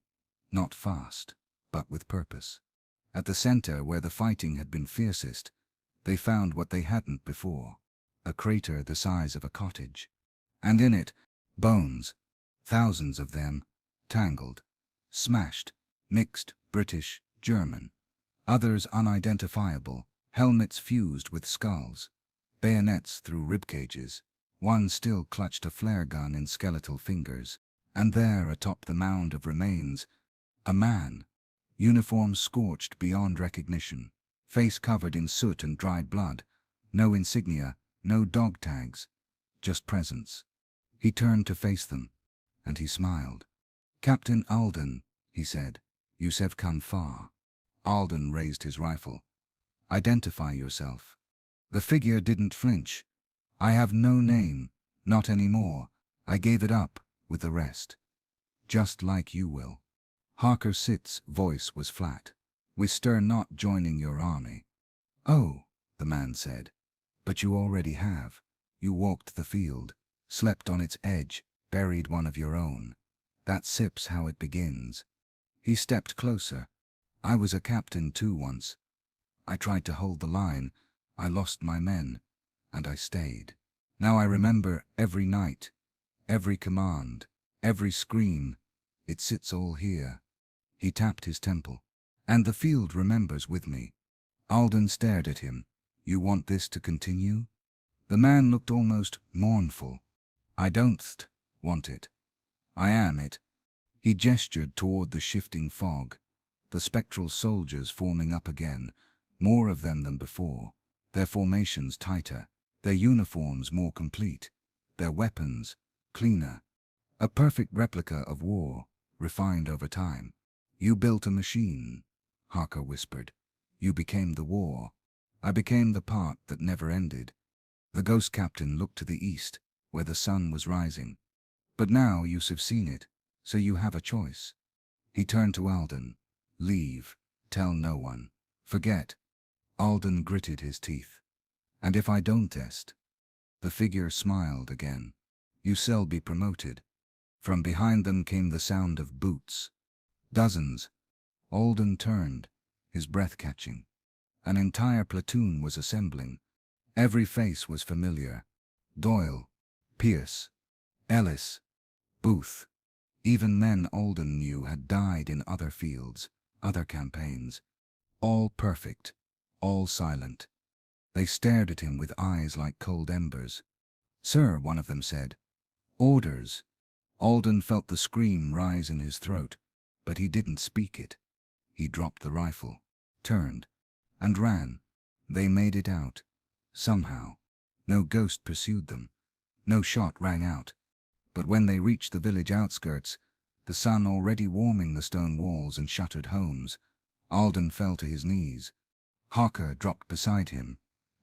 Speaker 1: Not fast, but with purpose. At the center, where the fighting had been fiercest, they found what they hadn't before. A crater the size of a cottage. And in it, bones. Thousands of them, tangled, smashed, mixed, British, German. Others unidentifiable, helmets fused with skulls. Bayonets through ribcages. One still clutched a flare gun in skeletal fingers. And there, atop the mound of remains, a man. Uniform scorched beyond recognition. Face covered in soot and dried blood. No insignia, no dog tags. Just presence. He turned to face them, and he smiled. "Captain Alden," he said, "you have come far." Alden raised his rifle. "Identify yourself." The figure didn't flinch. "I have no name, not anymore. I gave it up, with the rest. Just like you will." Harker Sitt's voice was flat. "We stir not joining your army." "Oh," the man said, "but you already have. You walked the field, slept on its edge, buried one of your own. That SIP's how it begins." He stepped closer. "I was a captain too once. I tried to hold the line. I lost my men, and I stayed. Now I remember every night, every command, every scream. It sits all here." He tapped his temple. "And the field remembers with me." Alden stared at him. "You want this to continue?" The man looked almost mournful. "I don't want it. I am it." He gestured toward the shifting fog. The spectral soldiers forming up again, more of them than before, their formations tighter, their uniforms more complete, their weapons cleaner. A perfect replica of war, refined over time. "You built a machine," Harker whispered. "You became the war. I became the part that never ended." The ghost captain looked to the east, where the sun was rising. "But now you've seen it, so you have a choice." He turned to Alden. "Leave. Tell no one. Forget." Alden gritted his teeth. "And if I don't test?" The figure smiled again. "You shall be promoted." From behind them came the sound of boots. Dozens. Alden turned, his breath catching. An entire platoon was assembling. Every face was familiar. Doyle, Pierce, Ellis, Booth. Even men Alden knew had died in other fields, other campaigns. All perfect, all silent. They stared at him with eyes like cold embers. "Sir," one of them said. "Orders." Alden felt the scream rise in his throat, but he didn't speak it. He dropped the rifle, turned, and ran. They made it out. Somehow. No ghost pursued them. No shot rang out. But when they reached the village outskirts, the sun already warming the stone walls and shuttered homes, Alden fell to his knees. Harker dropped beside him,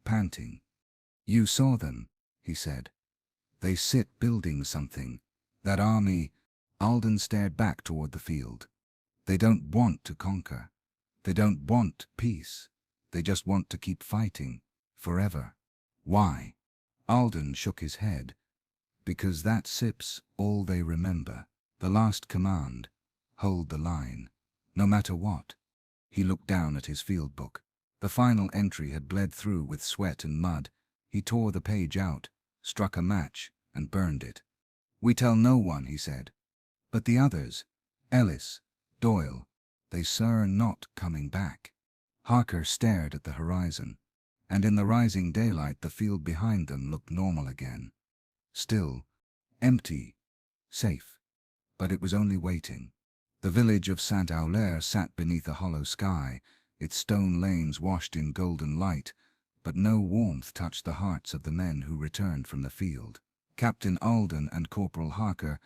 Speaker 1: panting. "You saw them," he said. "They sit building something. That army, Alden stared back toward the field. They don't want to conquer. They don't want peace. They just want to keep fighting, forever. Why? Alden shook his head. Because that SIP's all they remember. The last command, hold the line, no matter what. He looked down at his field book. The final entry had bled through with sweat and mud. He tore the page out, struck a match, and burned it. We tell no one, he said. But the others, Ellis, Doyle, they are not coming back. Harker stared at the horizon, and in the rising daylight the field behind them looked normal again. Still, empty, safe. But it was only waiting. The village of Saint-Aulaire sat beneath a hollow sky, its stone lanes washed in golden light, but no warmth touched the hearts of the men who returned from the field. Captain Alden and Corporal Harker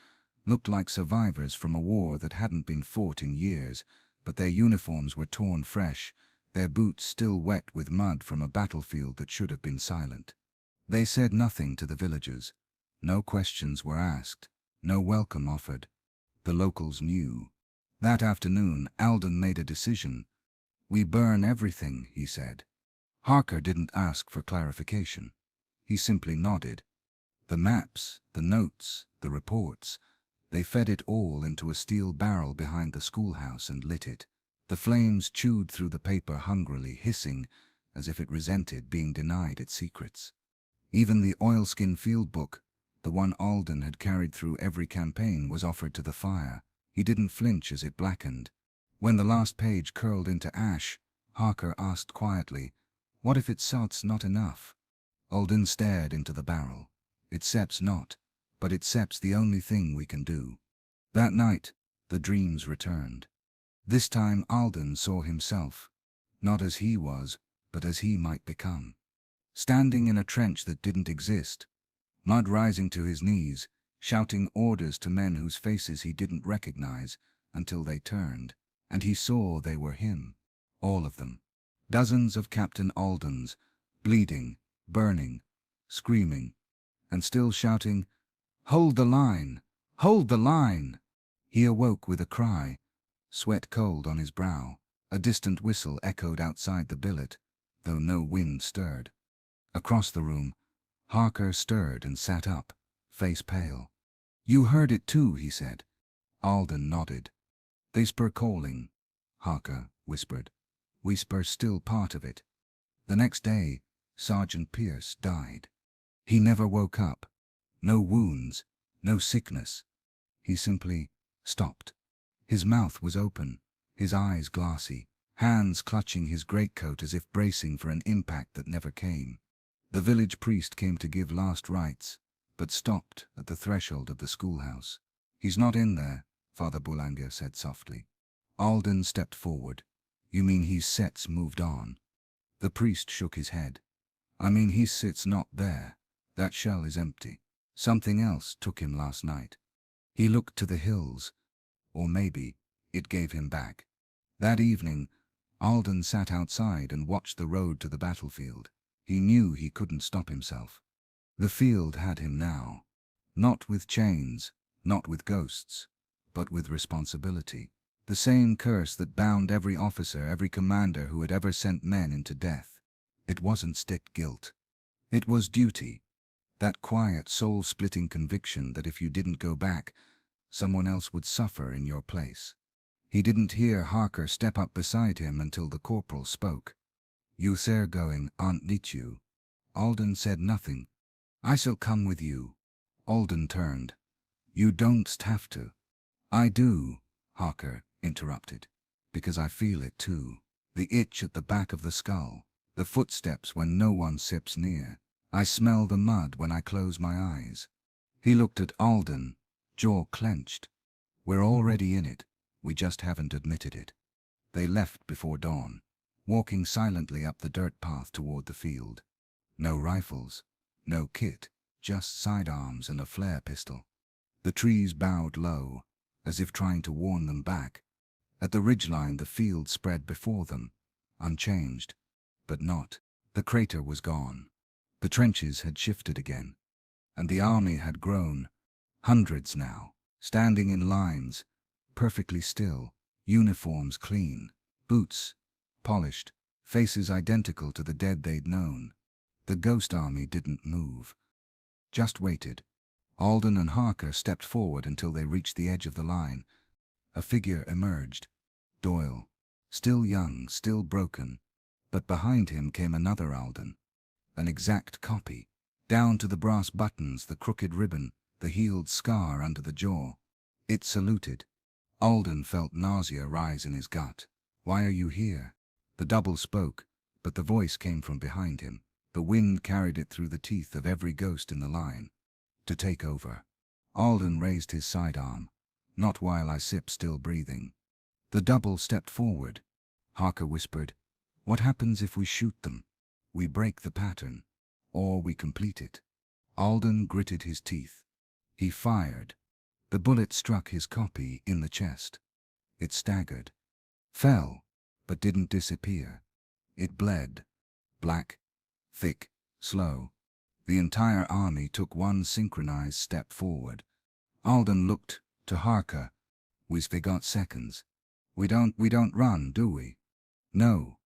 Speaker 1: looked like survivors from a war that hadn't been fought in years, but their uniforms were torn fresh, their boots still wet with mud from a battlefield that should have been silent. They said nothing to the villagers. No questions were asked, no welcome offered. The locals knew. That afternoon, Alden made a decision. We burn everything, he said. Harker didn't ask for clarification. He simply nodded. The maps, the notes, the reports, they fed it all into a steel barrel behind the schoolhouse and lit it. The flames chewed through the paper hungrily, hissing, as if it resented being denied its secrets. Even the oilskin field book, the one Alden had carried through every campaign, was offered to the fire. He didn't flinch as it blackened. When the last page curled into ash, Harker asked quietly, "What if it's not enough?" Alden stared into the barrel. "It's not, but it's the only thing we can do." That night, the dreams returned. This time Alden saw himself, not as he was, but as he might become. Standing in a trench that didn't exist, mud rising to his knees, shouting orders to men whose faces he didn't recognize until they turned, and he saw they were him, all of them. Dozens of Captain Aldens, bleeding, burning, screaming, and still shouting, "Hold the line! Hold the line!" He awoke with a cry, sweat cold on his brow. A distant whistle echoed outside the billet, though no wind stirred. Across the room, Harker stirred and sat up, face pale. "You heard it too," he said. Alden nodded. "They spur calling," Harker whispered. "We spur still part of it." The next day, Sergeant Pierce died. He never woke up. No wounds, no sickness. He simply stopped. His mouth was open, his eyes glassy, hands clutching his greatcoat as if bracing for an impact that never came. The village priest came to give last rites, but stopped at the threshold of the schoolhouse. "He's not in there," Father Boulanger said softly. Alden stepped forward. "You mean he's moved on?" The priest shook his head. "I mean he sits not there. That shell is empty. Something else took him last night." He looked to the hills, or maybe it gave him back. That evening, Alden sat outside and watched the road to the battlefield. He knew he couldn't stop himself. The field had him now. Not with chains, not with ghosts, but with responsibility. The same curse that bound every officer, every commander who had ever sent men into death. It wasn't stick guilt. It was duty. That quiet, soul-splitting conviction that if you didn't go back, someone else would suffer in your place. He didn't hear Harker step up beside him until the corporal spoke. "You they're going, aren't you?" Alden said nothing. "I shall come with you." Alden turned. "You don't have to." "I do," Harker interrupted, "because I feel it too. The itch at the back of the skull, the footsteps when no one sips near. I smell the mud when I close my eyes." He looked at Alden, jaw clenched. "We're already in it, we just haven't admitted it." They left before dawn, walking silently up the dirt path toward the field. No rifles, no kit, just sidearms and a flare pistol. The trees bowed low, as if trying to warn them back. At the ridgeline the field spread before them, unchanged, but not. The crater was gone. The trenches had shifted again, and the army had grown, Hundreds now, standing in lines, perfectly still, uniforms clean, boots polished, faces identical to the dead they'd known. The ghost army didn't move, just waited. Alden and Harker stepped forward until they reached the edge of the line. A figure emerged. Doyle. Still young, still broken. But behind him came another Alden. An exact copy. Down to the brass buttons, the crooked ribbon, the healed scar under the jaw. It saluted. Alden felt nausea rise in his gut. "Why are you here?" The double spoke, but the voice came from behind him. The wind carried it through the teeth of every ghost in the line. "To take over." Alden raised his sidearm. "Not while Sip's still breathing." The double stepped forward. Harker whispered, "What happens if we shoot them?" "We break the pattern. Or we complete it." Alden gritted his teeth. He fired. The bullet struck his copy in the chest. It staggered. Fell, but didn't disappear. It bled. Black, thick, slow. The entire army took one synchronized step forward. Alden looked to Harker. "We've got seconds. We don't run, do we?" "No."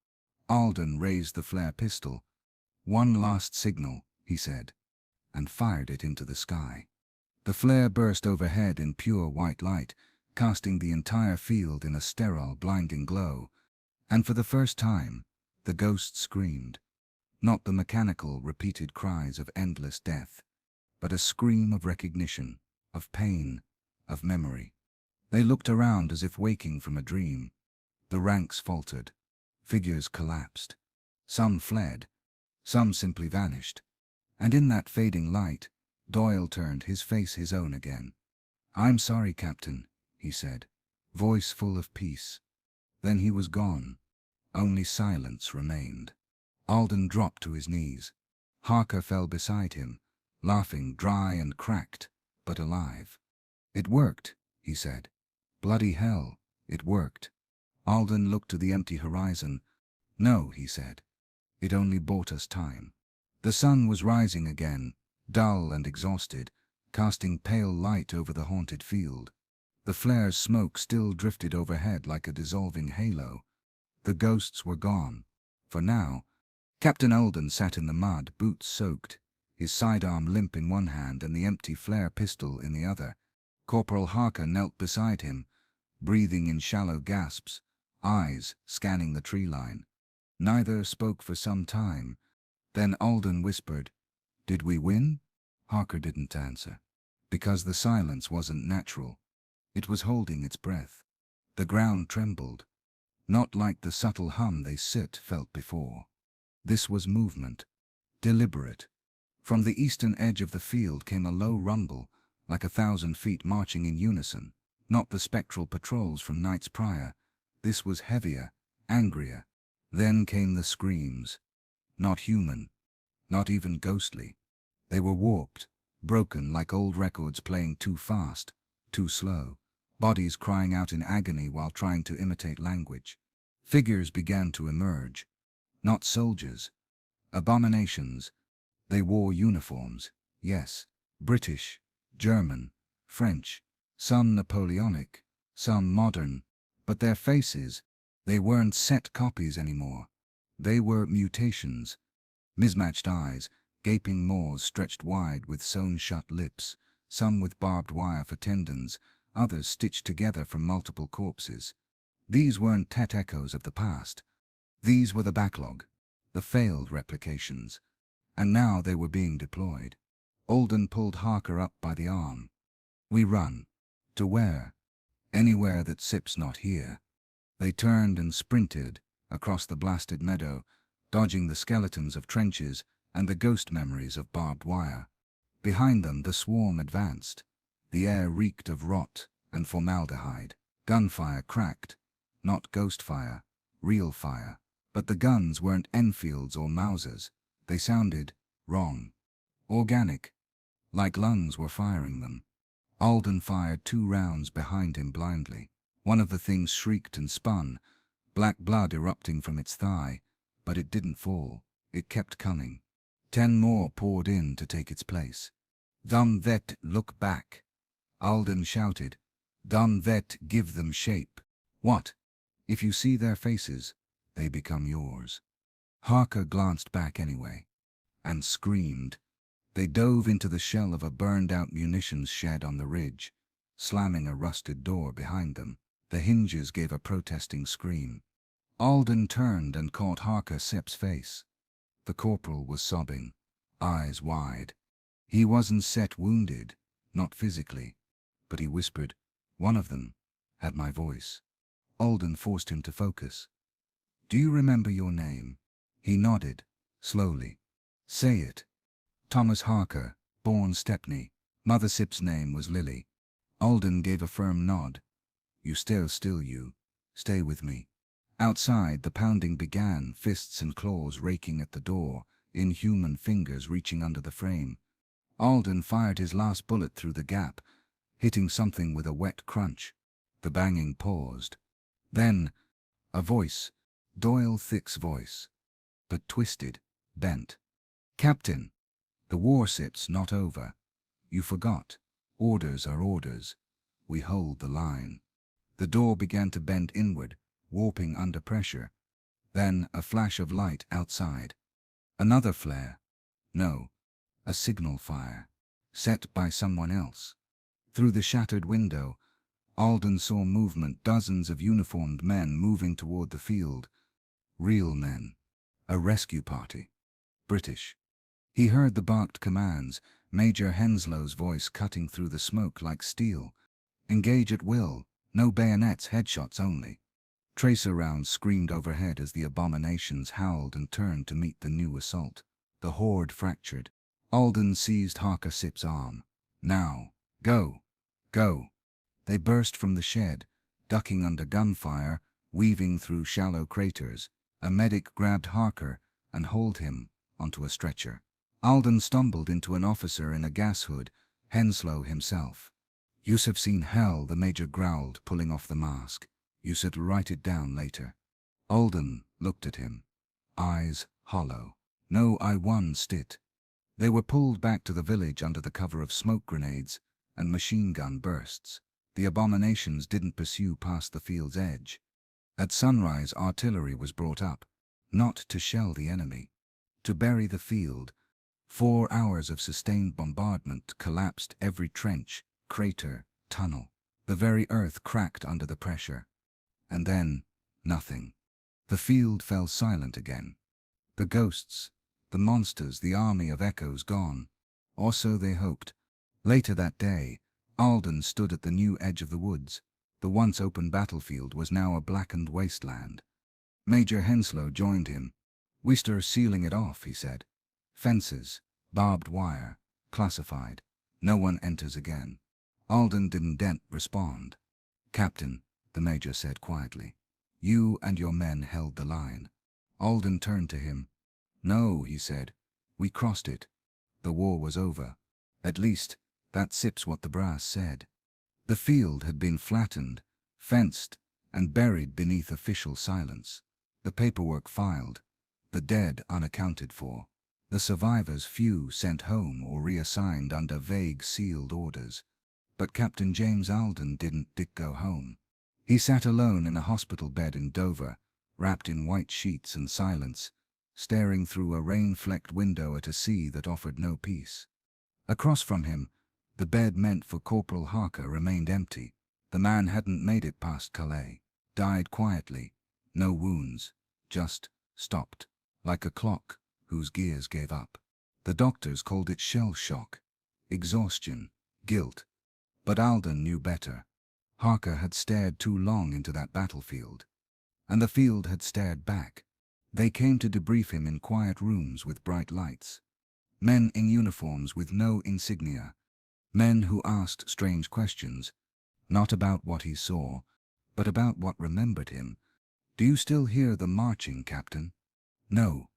Speaker 1: Alden raised the flare pistol. "One last signal," he said, and fired it into the sky. The flare burst overhead in pure white light, casting the entire field in a sterile, blinding glow. And for the first time, the ghosts screamed. Not the mechanical, repeated cries of endless death, but a scream of recognition, of pain, of memory. They looked around as if waking from a dream. The ranks faltered. Figures collapsed. Some fled. Some simply vanished. And in that fading light, Doyle turned, his face his own again. "I'm sorry, Captain," he said, voice full of peace. Then he was gone. Only silence remained. Alden dropped to his knees. Harker fell beside him, laughing, dry and cracked, but alive. "It worked," he said. "Bloody hell, it worked." Alden looked to the empty horizon. "No," he said. "It only bought us time." The sun was rising again, dull and exhausted, casting pale light over the haunted field. The flare's smoke still drifted overhead like a dissolving halo. The ghosts were gone. For now. Captain Alden sat in the mud, boots soaked, his sidearm limp in one hand and the empty flare pistol in the other. Corporal Harker knelt beside him, breathing in shallow gasps, eyes scanning the tree line. Neither spoke for some time. Then Alden whispered, "Did we win?" Harker didn't answer, because the silence wasn't natural. It was holding its breath. The ground trembled, not like the subtle hum they felt before. This was movement, deliberate. From the eastern edge of the field came a low rumble, like 1,000 feet marching in unison, not the spectral patrols from nights prior. This was heavier, angrier. Then came the screams. Not human, not even ghostly. They were warped, broken like old records playing too fast, too slow, bodies crying out in agony while trying to imitate language. Figures began to emerge. Not soldiers. Abominations. They wore uniforms, yes, British, German, French, some Napoleonic, some modern, but their faces, they weren't set copies anymore. They were mutations. Mismatched eyes, gaping maws stretched wide with sewn-shut lips, some with barbed wire for tendons, others stitched together from multiple corpses. These weren't tet echoes of the past. These were the backlog, the failed replications. And now they were being deployed. Alden pulled Harker up by the arm. "We run." "To where?" "Anywhere that Sip's not here." They turned and sprinted across the blasted meadow, dodging the skeletons of trenches and the ghost memories of barbed wire. Behind them the swarm advanced. The air reeked of rot and formaldehyde. Gunfire cracked. Not ghost fire, real fire. But the guns weren't Enfields or Mausers. They sounded wrong. Organic. Like lungs were firing them. Alden fired 2 rounds behind him blindly. One of the things shrieked and spun, black blood erupting from its thigh, but it didn't fall. It kept coming. 10 more poured in to take its place. "Look back," Alden shouted. Don vet, give them shape. What? If you see their faces, they become yours. Harker glanced back anyway, and screamed. They dove into the shell of a burned-out munitions shed on the ridge, slamming a rusted door behind them. The hinges gave a protesting scream. Alden turned and caught Harker Sip's face. The corporal was sobbing, eyes wide. He wasn't set wounded, not physically, but he whispered, "One of them had my voice." Alden forced him to focus. "Do you remember your name?" He nodded, slowly. "Say it." "Thomas Harker, born Stepney. Mother Sip's name was Lily." Alden gave a firm nod. "You stay still, you. Stay with me." Outside, the pounding began, fists and claws raking at the door, inhuman fingers reaching under the frame. Alden fired his last bullet through the gap, hitting something with a wet crunch. The banging paused. Then, a voice, Doyle Thick's voice, but twisted, bent. "Captain, the warship's not over. You forgot. Orders are orders. We hold the line." The door began to bend inward, warping under pressure. Then a flash of light outside. Another flare. No, a signal fire, set by someone else. Through the shattered window, Alden saw movement, dozens of uniformed men moving toward the field. Real men. A rescue party. British. He heard the barked commands, Major Henslow's voice cutting through the smoke like steel. "Engage at will, no bayonets, headshots only." Tracer rounds screamed overhead as the abominations howled and turned to meet the new assault. The horde fractured. Alden seized Harker Sip's arm. "Now, go, go." They burst from the shed, ducking under gunfire, weaving through shallow craters. A medic grabbed Harker and hauled him onto a stretcher. Alden stumbled into an officer in a gas hood, Henslow himself. "You've seen hell," the major growled, pulling off the mask. "You said write it down later." Alden looked at him, eyes hollow. "No, I won, Stit." They were pulled back to the village under the cover of smoke grenades and machine gun bursts. The abominations didn't pursue past the field's edge. At sunrise, artillery was brought up, not to shell the enemy, to bury the field. 4 hours of sustained bombardment collapsed every trench, crater, tunnel. The very earth cracked under the pressure. And then, nothing. The field fell silent again. The ghosts, the monsters, the army of echoes gone. Or so they hoped. Later that day, Alden stood at the new edge of the woods. The once open battlefield was now a blackened wasteland. Major Henslow joined him. "We're sealing it off," he said. "Fences, barbed wire, classified. No one enters again." Alden didn't respond. "Captain," the major said quietly, "you and your men held the line." Alden turned to him. "No," he said. "We crossed it. The war was over. At least, that Sip's what the brass said." The field had been flattened, fenced, and buried beneath official silence. The paperwork filed, the dead unaccounted for, the survivors few sent home or reassigned under vague sealed orders. But Captain James Alden didn't go home. He sat alone in a hospital bed in Dover, wrapped in white sheets and silence, staring through a rain-flecked window at a sea that offered no peace. Across from him, the bed meant for Corporal Harker remained empty. The man hadn't made it past Calais, died quietly, no wounds, just stopped, like a clock whose gears gave up. The doctors called it shell shock, exhaustion, guilt. But Alden knew better. Harker had stared too long into that battlefield, and the field had stared back. They came to debrief him in quiet rooms with bright lights. Men in uniforms with no insignia. Men who asked strange questions, not about what he saw, but about what remembered him. "Do you still hear the marching, Captain?" "No."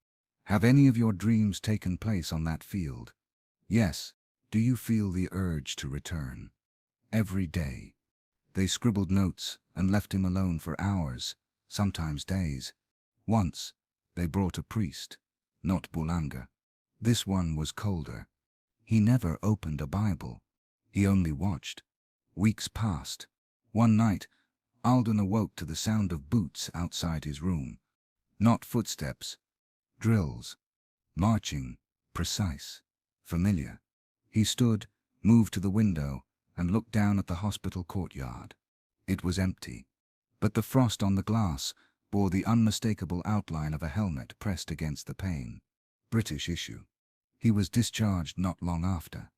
Speaker 1: "Have any of your dreams taken place on that field?" "Yes." "Do you feel the urge to return?" "Every day." They scribbled notes and left him alone for hours, sometimes days. Once, they brought a priest, not Boulanger. This one was colder. He never opened a Bible. He only watched. Weeks passed. One night, Alden awoke to the sound of boots outside his room. Not footsteps, drills, marching, precise, familiar. He stood, moved to the window, and looked down at the hospital courtyard. It was empty, but the frost on the glass bore the unmistakable outline of a helmet pressed against the pane. British issue. He was discharged not long after.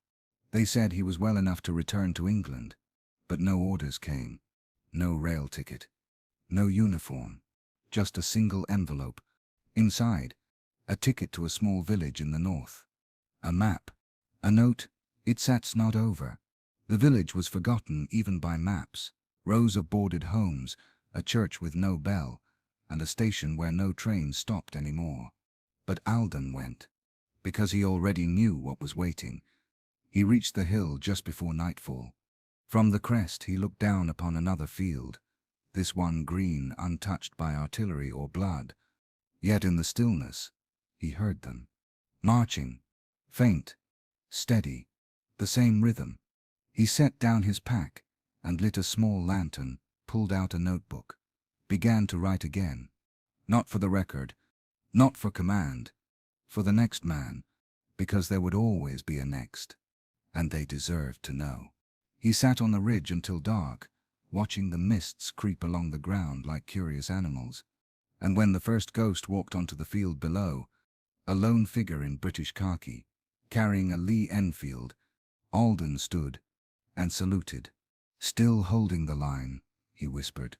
Speaker 1: They said he was well enough to return to England, but no orders came. No rail ticket. No uniform. Just a single envelope. Inside, a ticket to a small village in the north. A map. A note, it sat snod over. The village was forgotten even by maps. Rows of boarded homes, a church with no bell, and a station where no train stopped anymore. But Alden went, because he already knew what was waiting. He reached the hill just before nightfall. From the crest he looked down upon another field, this one green, untouched by artillery or blood. Yet in the stillness, he heard them. Marching. Faint. Steady. The same rhythm. He set down his pack and lit a small lantern, pulled out a notebook, began to write again. Not for the record, not for command, for the next man, because there would always be a next, and they deserved to know. He sat on the ridge until dark, watching the mists creep along the ground like curious animals. And when the first ghost walked onto the field below, a lone figure in British khaki, carrying a Lee Enfield, Alden stood and saluted. "Still holding the line," he whispered.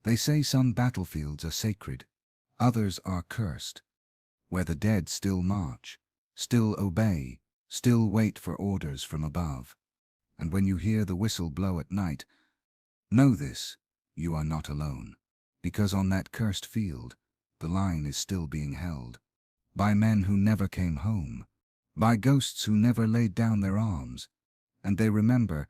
Speaker 1: "They say some battlefields are sacred, others are cursed, where the dead still march, still obey, still wait for orders from above. And when you hear the whistle blow at night, know this, you are not alone, because on that cursed field, the line is still being held. By men who never came home, by ghosts who never laid down their arms, and they remember